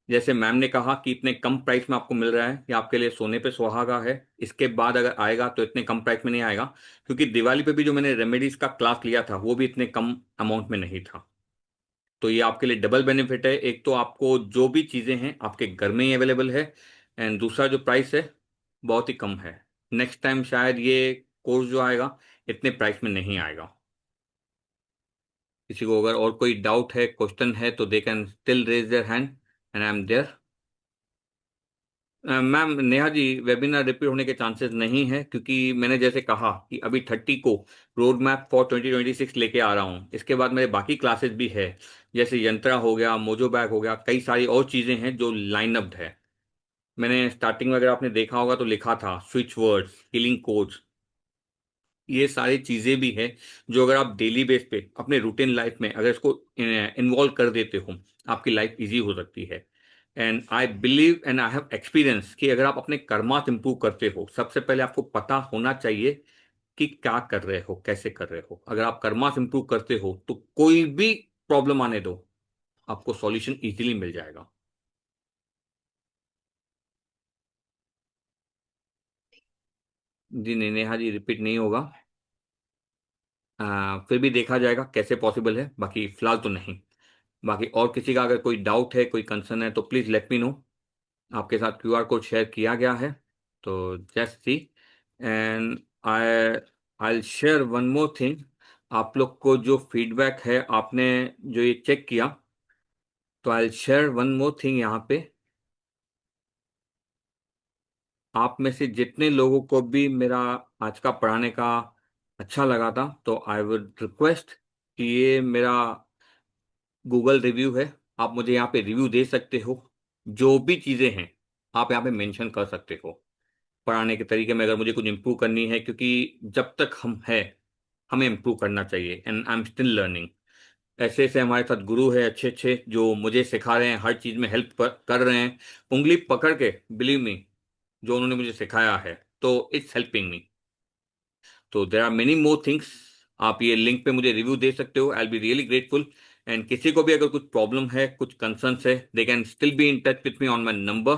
जैसे मैम ने कहा कि इतने कम प्राइस में आपको मिल रहा है, ये आपके लिए सोने पे सुहागा है। इसके बाद अगर आएगा तो इतने कम प्राइस में नहीं आएगा, क्योंकि दिवाली पे भी जो मैंने रेमेडीज का क्लास लिया था वो भी इतने कम अमाउंट में नहीं था। तो ये आपके लिए डबल बेनिफिट है। एक तो आपको जो भी चीज़ें हैं आपके घर में ही अवेलेबल है, एंड दूसरा जो प्राइस है बहुत ही कम है। नेक्स्ट टाइम शायद ये कोर्स जो आएगा इतने प्राइस में नहीं आएगा। किसी को अगर और कोई डाउट है, क्वेश्चन है, तो they can still raise their hand and I am there. Ma'am, Neha ji, webinar repeat होने के चांसेस नहीं है, क्योंकि मैंने जैसे कहा कि अभी 30 को रोड मैप फॉर 2026 लेके आ रहा हूँ। इसके बाद मेरे बाकी क्लासेस भी है, जैसे यंत्रा हो गया, मोजो बैग हो गया, कई सारी और चीज़ें हैं जो लाइनअप्ड है। मैंने स्टार्टिंग में, अगर आपने देखा होगा तो लिखा था स्विच वर्ड्स, हीलिंग कोड्स, ये सारी चीज़ें भी हैं जो अगर आप डेली बेस पे अपने रूटीन लाइफ में अगर इसको इन्वॉल्व कर देते हो, आपकी लाइफ इजी हो सकती है। And I believe and I have experience कि अगर आप अपने कर्मास इंप्रूव करते हो, सबसे पहले आपको पता होना चाहिए कि क्या कर रहे हो, कैसे कर रहे हो। अगर आप कर्मास इंप्रूव करते हो तो कोई भी प्रॉब्लम आने दो, आपको सॉल्यूशन इजीली मिल जाएगा। जी नहीं नेहा जी, रिपीट नहीं होगा। फिर भी देखा जाएगा कैसे पॉसिबल है, बाकी फिलहाल तो नहीं। बाकी और किसी का अगर कोई डाउट है, कोई कंसर्न है, तो प्लीज़ लेट मी नो। आपके साथ क्यूआर कोड शेयर किया गया है, तो just see. And I I share one more thing. आप लोग को जो फीडबैक है, आपने जो ये चेक किया, तो I share one more thing यहाँ पे। आप में से जितने लोगों को भी मेरा आज का पढ़ाने का अच्छा लगा था, तो आई वुड रिक्वेस्ट कि ये मेरा गूगल रिव्यू है, आप मुझे यहाँ पे रिव्यू दे सकते हो। जो भी चीज़ें हैं आप यहाँ पे मेंशन कर सकते हो। पढ़ाने के तरीके में अगर मुझे कुछ इम्प्रूव करनी है, क्योंकि जब तक हम हैं हमें इम्प्रूव करना चाहिए, and I am still learning. ऐसे ऐसे हमारे साथ गुरु है अच्छे अच्छे जो मुझे सिखा रहे हैं, हर चीज़ में हेल्प कर रहे हैं, उंगली पकड़ के, बिलीव मी, जो उन्होंने मुझे सिखाया है, तो इट्स हेल्पिंग मी। तो there are many more things. आप ये लिंक पे मुझे रिव्यू दे सकते हो, I will be really grateful. And किसी को भी अगर कुछ प्रॉब्लम है, कुछ कंसर्न है, दे can still be in touch with me on my number.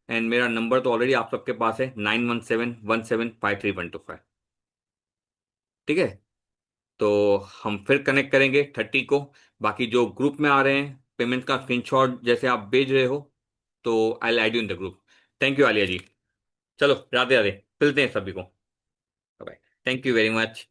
And मेरा नंबर तो ऑलरेडी आप सबके पास है, 9171753125। ठीक है, तो हम फिर कनेक्ट करेंगे 30 को। बाकी जो ग्रुप में आ रहे हैं, पेमेंट का स्क्रीनशॉट जैसे आप भेज रहे हो, तो I add you in the group. Thank you Alia ji. चलो, राधे राधे, मिलते हैं सभी को। Bye. Thank you very much.